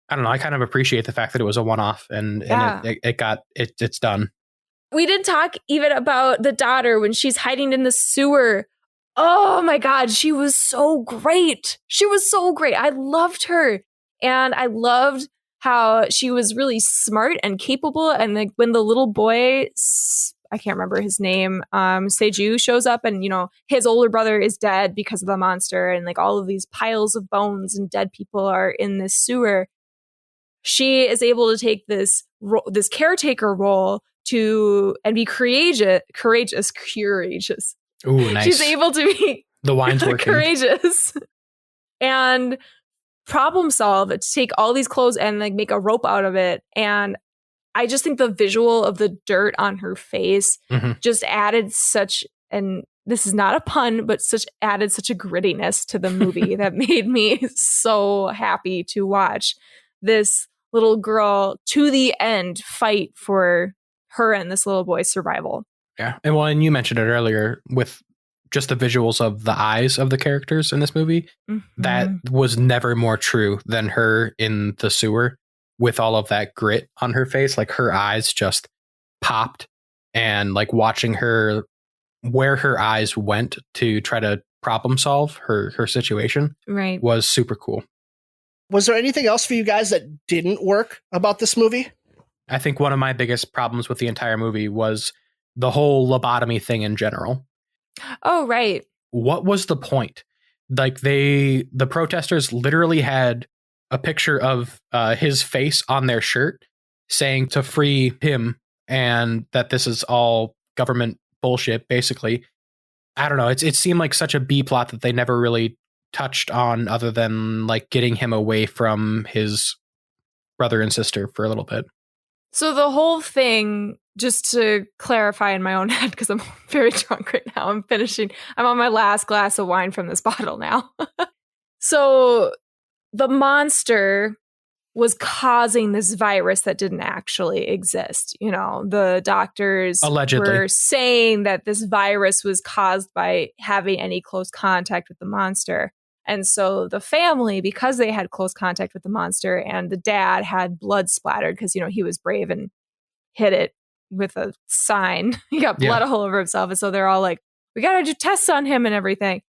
I don't know, I kind of appreciate the fact that it was a one-off and it's done. We did talk even about the daughter when she's hiding in the sewer. Oh my God, she was so great. She was so great. I loved her. And I loved how she was really smart and capable. And like when the little boy, I can't remember his name, Seju shows up, and you know his older brother is dead because of the monster, and like all of these piles of bones and dead people are in this sewer. She is able to take this caretaker role and be courageous. Ooh, nice. She's able to be the wine's working. Courageous. And problem solve to take all these clothes and like make a rope out of it. And I just think the visual of the dirt on her face just added such, and this is not a pun, but added such a grittiness to the movie that made me so happy to watch this little girl to the end fight for her and this little boy's survival. Yeah. And you mentioned it earlier with just the visuals of the eyes of the characters in this movie. That was never more true than her in the sewer with all of that grit on her face. Like her eyes just popped, and like watching her, where her eyes went to try to problem solve her situation was super cool. Was there anything else for you guys that didn't work about this movie? I think one of my biggest problems with the entire movie was the whole lobotomy thing in general. Oh, right. What was the point? Like the protesters literally had a picture of his face on their shirt saying to free him and that this is all government bullshit, basically. I don't know. It seemed like such a B plot that they never really touched on, other than like getting him away from his brother and sister for a little bit. So the whole thing, just to clarify in my own head, because I'm very drunk right now. I'm on my last glass of wine from this bottle now. So the monster was causing this virus that didn't actually exist. You know, the doctors allegedly were saying that this virus was caused by having any close contact with the monster. And so the family, because they had close contact with the monster, and the dad had blood splattered because, you know, he was brave and hit it with a sign. He got blood all over himself. And so they're all like, we got to do tests on him and everything.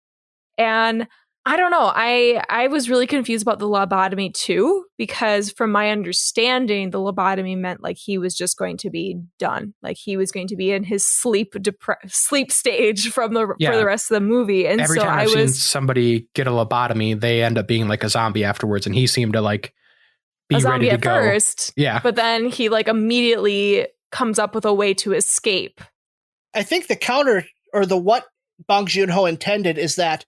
And I don't know. I was really confused about the lobotomy too, because from my understanding, the lobotomy meant like he was just going to be done. Like he was going to be in his sleep stage for the rest of the movie. And every so time I've seen somebody get a lobotomy, they end up being like a zombie afterwards. And he seemed to like be a zombie ready to at go. first. Yeah. But then he like immediately comes up with a way to escape. I think the counter, or the what Bong Joon Ho intended, is that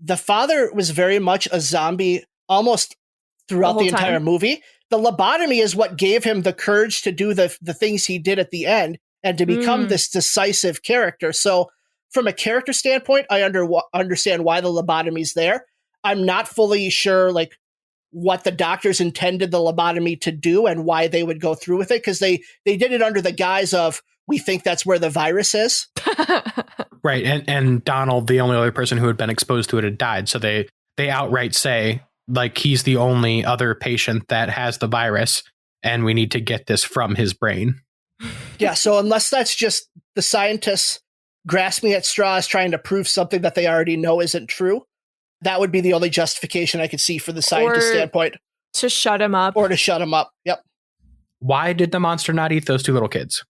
the father was very much a zombie almost throughout the entire movie. The lobotomy is what gave him the courage to do the things he did at the end and to become this decisive character. So from a character standpoint, I understand why the lobotomy's there. I'm not fully sure like what the doctors intended the lobotomy to do and why they would go through with it, because they did it under the guise of, we think that's where the virus is. Right. And Donald, the only other person who had been exposed to it, had died. So they outright say, like, he's the only other patient that has the virus, and we need to get this from his brain. Yeah. So unless that's just the scientists grasping at straws trying to prove something that they already know isn't true, that would be the only justification I could see for the scientist standpoint. To shut him up. Or to shut him up. Yep. Why did the monster not eat those two little kids?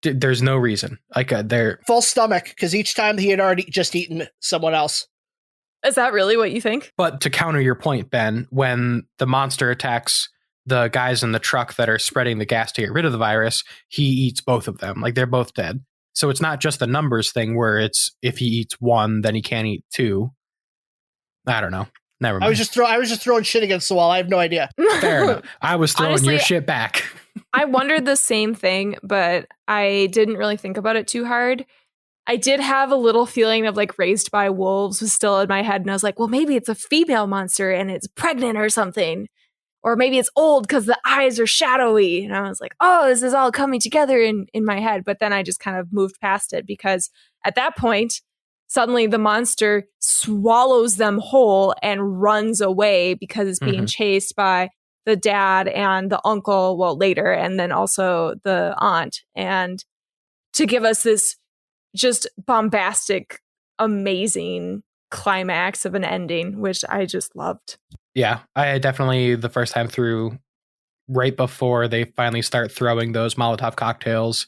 There's no reason. Like they're full stomach, because each time he had already just eaten someone else. Is that really what you think? But to counter your point, Ben, when the monster attacks the guys in the truck that are spreading the gas to get rid of the virus, he eats both of them. Like they're both dead. So it's not just the numbers thing where it's if he eats one, then he can't eat two. I don't know. Never mind. I was just throwing shit against the wall. I have no idea. Fair enough. I was throwing Honestly, your shit back. I wondered the same thing, but I didn't really think about it too hard. I did have a little feeling of like Raised by Wolves was still in my head. And I was like, well, maybe it's a female monster and it's pregnant or something. Or maybe it's old because the eyes are shadowy. And I was like, oh, this is all coming together in my head. But then I just kind of moved past it, because at that point, suddenly the monster swallows them whole and runs away because it's being chased by the dad and the uncle, well, later, and then also the aunt. And to give us this just bombastic, amazing climax of an ending, which I just loved. Yeah, I definitely, the first time through, right before they finally start throwing those Molotov cocktails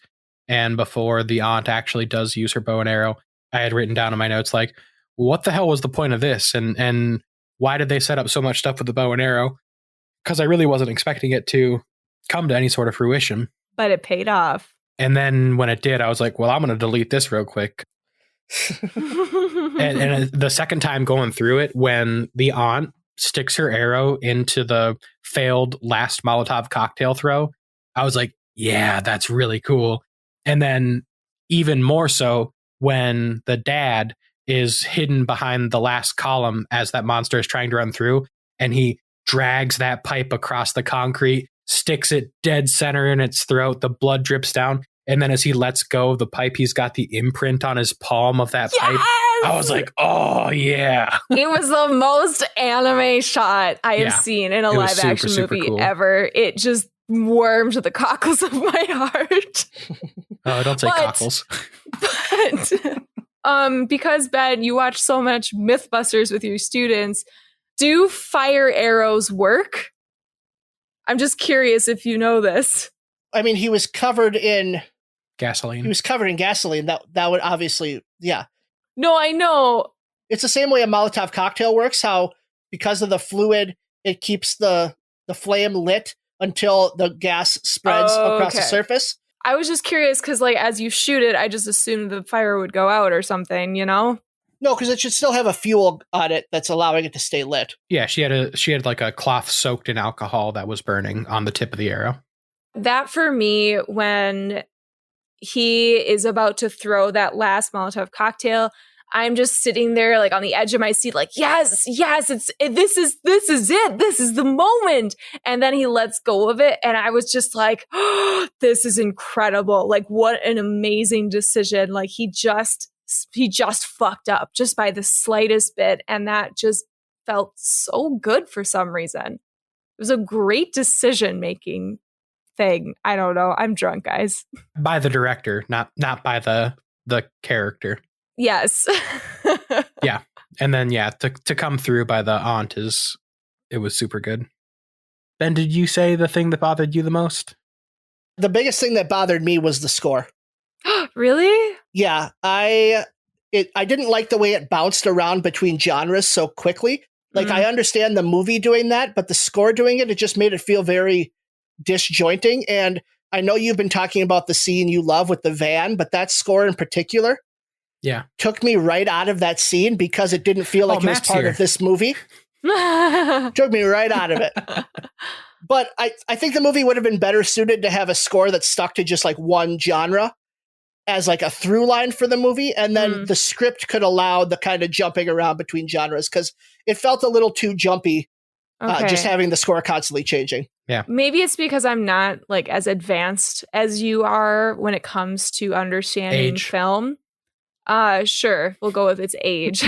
and before the aunt actually does use her bow and arrow, I had written down in my notes, like, what the hell was the point of this? And why did they set up so much stuff with the bow and arrow? Because I really wasn't expecting it to come to any sort of fruition. But it paid off. And then when it did, I was like, well, I'm going to delete this real quick. and the second time going through it, when the aunt sticks her arrow into the failed last Molotov cocktail throw, I was like, yeah, that's really cool. And then even more so when the dad is hidden behind the last column as that monster is trying to run through, and he drags that pipe across the concrete, sticks it dead center in its throat, the blood drips down, and then as he lets go of the pipe, he's got the imprint on his palm of that pipe. I was like, oh yeah. It was the most anime shot I have seen in a live action movie cool. ever. It just warmed the cockles of my heart. Oh, don't say cockles. But because Ben, you watch so much Mythbusters with your students, do fire arrows work? I'm just curious if you know this. I mean, he was covered in gasoline. He was covered in gasoline. That would obviously, yeah. No, I know. It's the same way a Molotov cocktail works, how because of the fluid, it keeps the flame lit until the gas spreads across the surface. I was just curious because, like, as you shoot it, I just assumed the fire would go out or something, you know? No, because it should still have a fuel on it that's allowing it to stay lit. Yeah, she had like a cloth soaked in alcohol that was burning on the tip of the arrow. That for me, when he is about to throw that last Molotov cocktail, I'm just sitting there like on the edge of my seat, like, yes, this is it. This is the moment. And then he lets go of it. And I was just like, oh, this is incredible. Like, what an amazing decision. Like he just fucked up just by the slightest bit. And that just felt so good for some reason. It was a great decision-making thing. I don't know. I'm drunk, guys. By the director, not by the character. Yes. Yeah. And then, yeah, to come through by the aunt it was super good. Ben, did you say the thing that bothered you the most? The biggest thing that bothered me was the score. Really? Yeah. I didn't like the way it bounced around between genres so quickly. Like, I understand the movie doing that, but the score doing it just made it feel very disjointing. And I know you've been talking about the scene you love with the van, but that score in particular took me right out of that scene because it didn't feel like it was part of this movie. Took me right out of it. But I think the movie would have been better suited to have a score that stuck to just like one genre as like a through line for the movie. And then the script could allow the kind of jumping around between genres because it felt a little too jumpy. Just having the score constantly changing. Yeah. Maybe it's because I'm not like as advanced as you are when it comes to understanding film. Sure, we'll go with its age.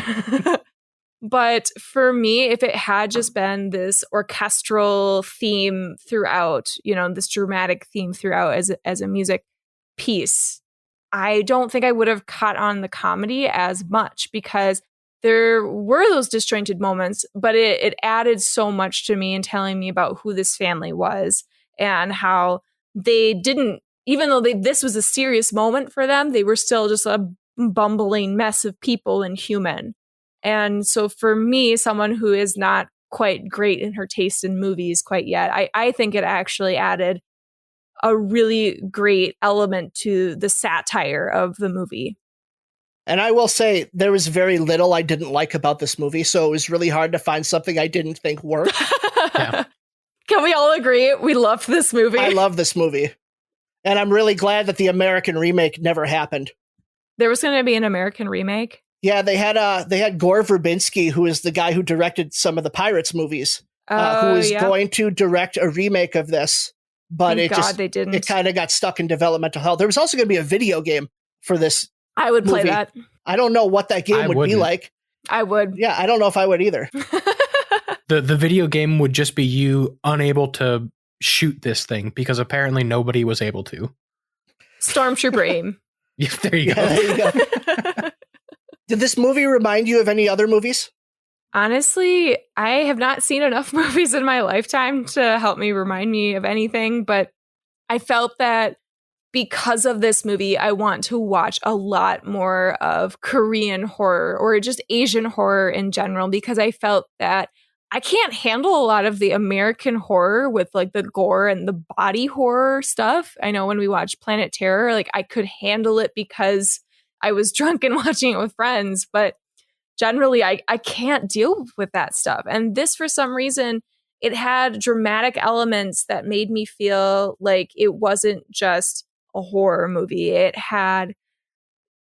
But for me, if it had just been this orchestral theme throughout, you know, this dramatic theme throughout as a music piece, I don't think I would have caught on the comedy as much because there were those disjointed moments, but it added so much to me in telling me about who this family was and how they didn't, even though this was a serious moment for them, they were still just a bumbling mess of people and human. And so for me, someone who is not quite great in her taste in movies quite yet, I think it actually added a really great element to the satire of the movie. And I will say there was very little I didn't like about this movie, so it was really hard to find something I didn't think worked. Yeah. Can we all agree we loved this movie? I love this movie. And I'm really glad that the American remake never happened. There was going to be an American remake? Yeah, they had Gore Verbinski, who is the guy who directed some of the Pirates movies, who is going to direct a remake of this. But they didn't. It kind of got stuck in developmental hell. There was also going to be a video game for this. I would play that. I don't know what that game would be like. I would. Yeah, I don't know if I would either. The video game would just be you unable to shoot this thing because apparently nobody was able to. Stormtrooper aim. Yeah, there you go. There you go. Did this movie remind you of any other movies? Honestly, I have not seen enough movies in my lifetime to help me remind me of anything, but I felt that because of this movie, I want to watch a lot more of Korean horror or just Asian horror in general, because I felt that I can't handle a lot of the American horror with like the gore and the body horror stuff. I know when we watched Planet Terror, like I could handle it because I was drunk and watching it with friends, but generally I can't deal with that stuff. And this, for some reason, it had dramatic elements that made me feel like it wasn't just a horror movie. It had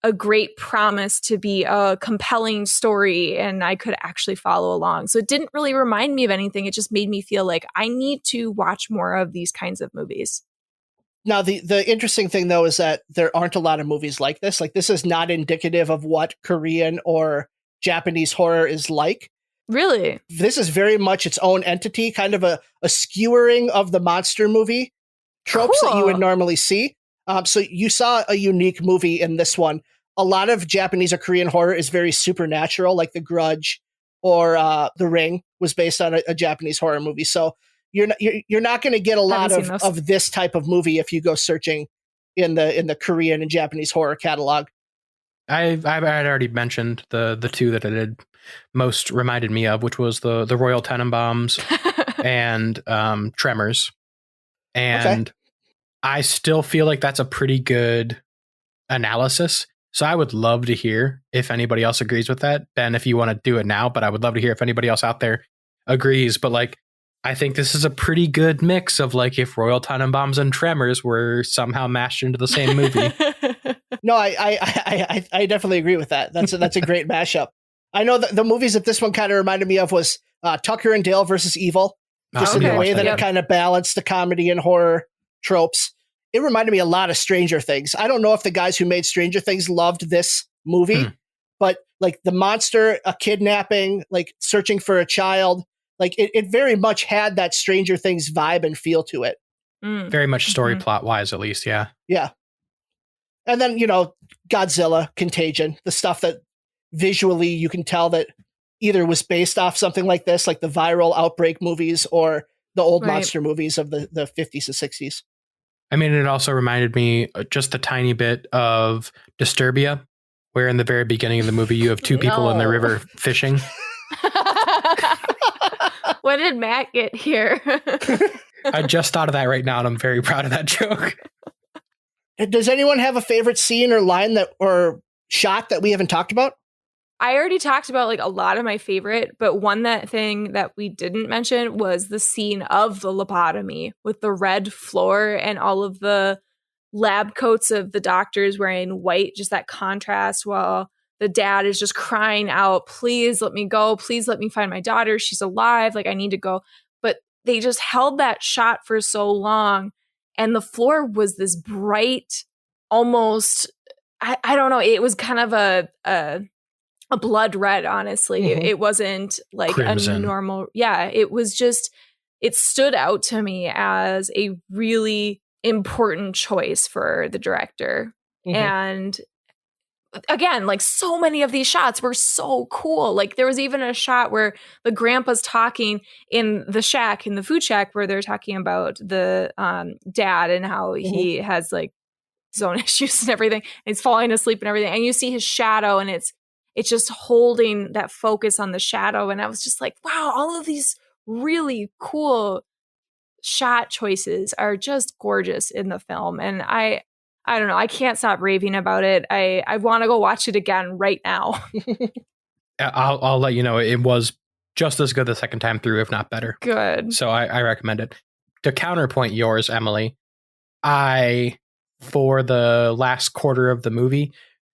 a great promise to be a compelling story, and I could actually follow along. So it didn't really remind me of anything. It just made me feel like I need to watch more of these kinds of movies. Now, the interesting thing, though, is that there aren't a lot of movies like this. Like, this is not indicative of what Korean or Japanese horror is like. Really? This is very much its own entity, kind of a skewering of the monster movie tropes that you would normally see. So you saw a unique movie in this one. A lot of Japanese or Korean horror is very supernatural, like The Grudge or The Ring was based on a Japanese horror movie. So you're not going to get a lot of this type of movie if you go searching in the Korean and Japanese horror catalog. I've already mentioned the two that it had most reminded me of, which was the Royal Tenenbaums and Tremors. And I still feel like that's a pretty good analysis. So I would love to hear if anybody else agrees with that. Ben, if you want to do it now, but I would love to hear if anybody else out there agrees. But like, I think this is a pretty good mix of like if Royal Tenenbaums and Tremors were somehow mashed into the same movie. No, I definitely agree with that. That's a great mashup. I know that the movies that this one kind of reminded me of was Tucker and Dale versus Evil. Just in the way that it kind of balanced the comedy and horror tropes. It reminded me a lot of Stranger Things. I don't know if the guys who made Stranger Things loved this movie, but like the monster, a kidnapping, like searching for a child, like it very much had that Stranger Things vibe and feel to it. Very much story plot wise, at least. Yeah. Yeah. And then, Godzilla, Contagion, the stuff that visually you can tell that either was based off something like this, like the viral Outbreak movies or the old monster movies of the 50s and 60s. I mean, it also reminded me just a tiny bit of Disturbia, where in the very beginning of the movie, you have two people in the river fishing. When did Matt get here? I just thought of that right now, and I'm very proud of that joke. Does anyone have a favorite scene or line or shot that we haven't talked about? I already talked about like a lot of my favorite, but thing that we didn't mention was the scene of the lobotomy with the red floor and all of the lab coats of the doctors wearing white, just that contrast while the dad is just crying out, please let me go. Please let me find my daughter. She's alive. Like, I need to go. But they just held that shot for so long. And the floor was this bright, almost, I don't know. It was kind of a blood red, honestly. It wasn't like crimson. A normal. Yeah, it was just, it stood out to me as a really important choice for the director. And again, like so many of these shots were so cool. Like there was even a shot where the grandpa's talking in the shack, in the food shack, where they're talking about the dad and how he has like his own issues and everything. And he's falling asleep and everything. And you see his shadow and it's just holding that focus on the shadow. And I was just like, wow, all of these really cool shot choices are just gorgeous in the film. And I don't know. I can't stop raving about it. I want to go watch it again right now. I'll let you know. It was just as good the second time through, if not better. Good. So I recommend it. To counterpoint yours, Emily, for the last quarter of the movie,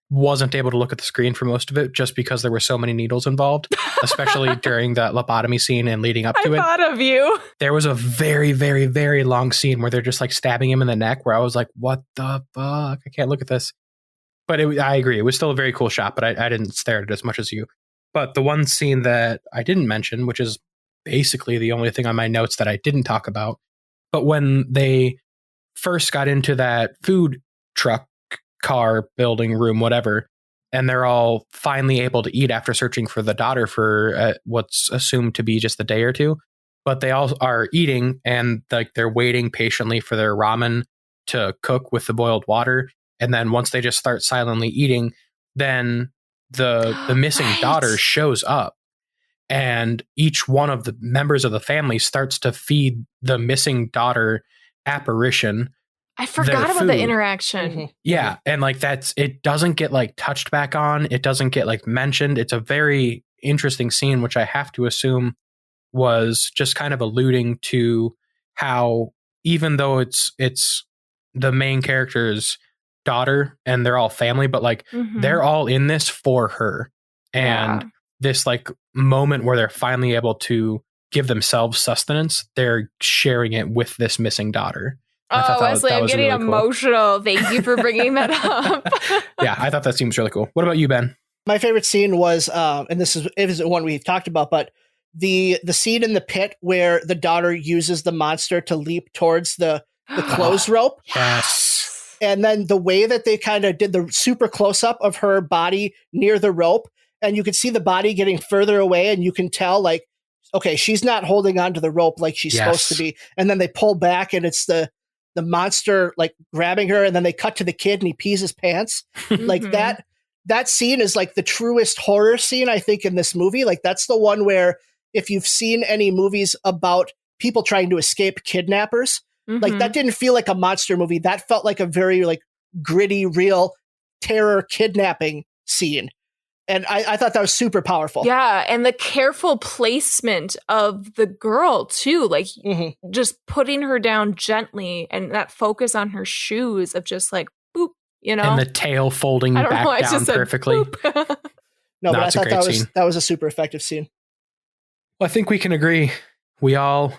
wasn't able to look at the screen for most of it just because there were so many needles involved, especially during that lobotomy scene and leading up to it. I thought of you. There was a very, very, very long scene where they're just like stabbing him in the neck where I was like, what the fuck? I can't look at this. But I agree. It was still a very cool shot, but I didn't stare at it as much as you. But the one scene that I didn't mention, which is basically the only thing on my notes that I didn't talk about, but when they first got into that food truck, car, building, room, whatever, and they're all finally able to eat after searching for the daughter for what's assumed to be just a day or two, but they all are eating and like they're waiting patiently for their ramen to cook with the boiled water, and then once they just start silently eating, then the missing daughter shows up, and each one of the members of the family starts to feed the missing daughter apparition I forgot about the interaction. Mm-hmm. Yeah. And like it doesn't get like touched back on. It doesn't get like mentioned. It's a very interesting scene, which I have to assume was just kind of alluding to how even though it's the main character's daughter and they're all family, but like they're all in this for her. And this like moment where they're finally able to give themselves sustenance, they're sharing it with this missing daughter. Oh, Wesley, I'm getting really emotional. Cool. Thank you for bringing that up. Yeah, I thought that seems really cool. What about you, Ben? My favorite scene was, and this is one we've talked about, but the scene in the pit where the daughter uses the monster to leap towards the clothes rope. Yes. And then the way that they kind of did the super close up of her body near the rope, and you could see the body getting further away, and you can tell like, okay, she's not holding onto the rope like she's supposed to be. And then they pull back and it's the monster like grabbing her, and then they cut to the kid and he pees his pants. Like that scene is like the truest horror scene, I think, in this movie. Like that's the one where if you've seen any movies about people trying to escape kidnappers, like that didn't feel like a monster movie. That felt like a very like gritty, real terror kidnapping scene. And I thought that was super powerful. Yeah, and the careful placement of the girl, too. Like, just putting her down gently and that focus on her shoes of just like, boop, you know? And the tail folding back down perfectly. No, but I thought that was a super effective scene. Well, I think we can agree. We all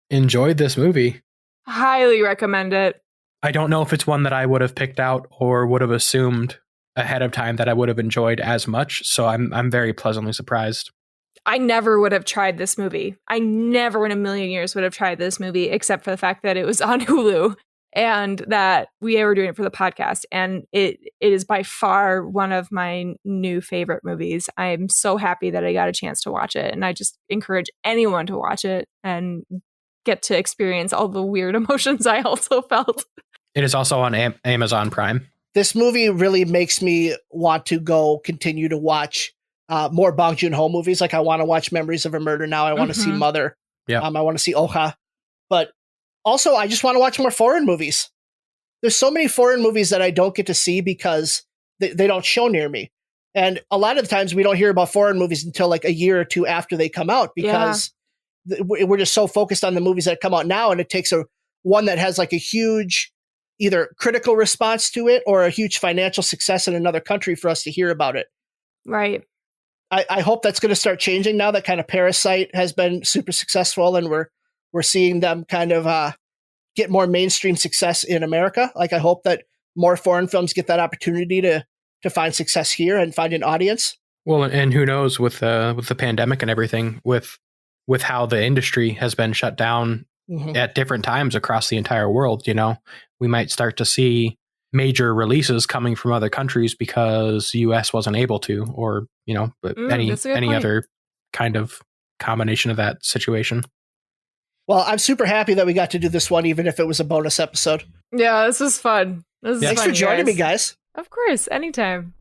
enjoyed this movie. Highly recommend it. I don't know if it's one that I would have picked out or would have assumed ahead of time that I would have enjoyed as much. So I'm very pleasantly surprised. I never would have tried this movie. I never in a million years would have tried this movie, except for the fact that it was on Hulu and that we were doing it for the podcast. And it is by far one of my new favorite movies. I'm so happy that I got a chance to watch it. And I just encourage anyone to watch it and get to experience all the weird emotions I also felt. It is also on Amazon Prime. This movie really makes me want to continue to watch more Bong Joon Ho movies. Like I want to watch Memories of a Murder now. I want to see Mother. Yeah. I want to see Oha. But also, I just want to watch more foreign movies. There's so many foreign movies that I don't get to see because they don't show near me. And a lot of the times we don't hear about foreign movies until like a year or two after they come out because we're just so focused on the movies that come out now. And it takes one that has like a huge either critical response to it or a huge financial success in another country for us to hear about it. Right. I hope that's going to start changing now that kind of Parasite has been super successful and we're seeing them kind of get more mainstream success in America. Like I hope that more foreign films get that opportunity to find success here and find an audience. Well, and who knows with the pandemic and everything, with how the industry has been shut down at different times across the entire world, you know, we might start to see major releases coming from other countries because the US wasn't able to, or, you know, but any other kind of combination of that situation. Well, I'm super happy that we got to do this one, even if it was a bonus episode. Yeah, this was fun. Thanks for joining me, guys. Of course, anytime.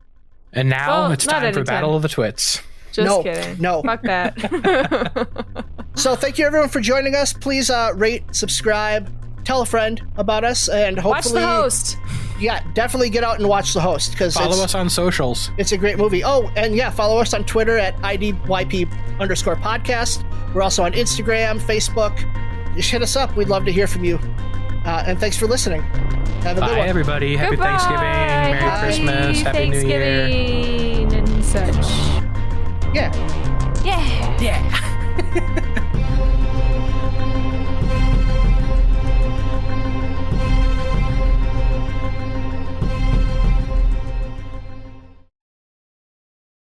And now it's time for Battle of the Twits. Just kidding. No. Fuck that. So thank you everyone for joining us. Please rate, subscribe, tell a friend about us, and hopefully... Watch The Host. Yeah, definitely get out and watch The Host. Follow us on socials. It's a great movie. Oh, and yeah, follow us on Twitter at IDYP_podcast. We're also on Instagram, Facebook. Just hit us up. We'd love to hear from you. And thanks for listening. Have a good one. Bye, everybody. Happy Thanksgiving. Merry Christmas. Happy New Year. Thanksgiving and such. Yeah. Yeah. Yeah.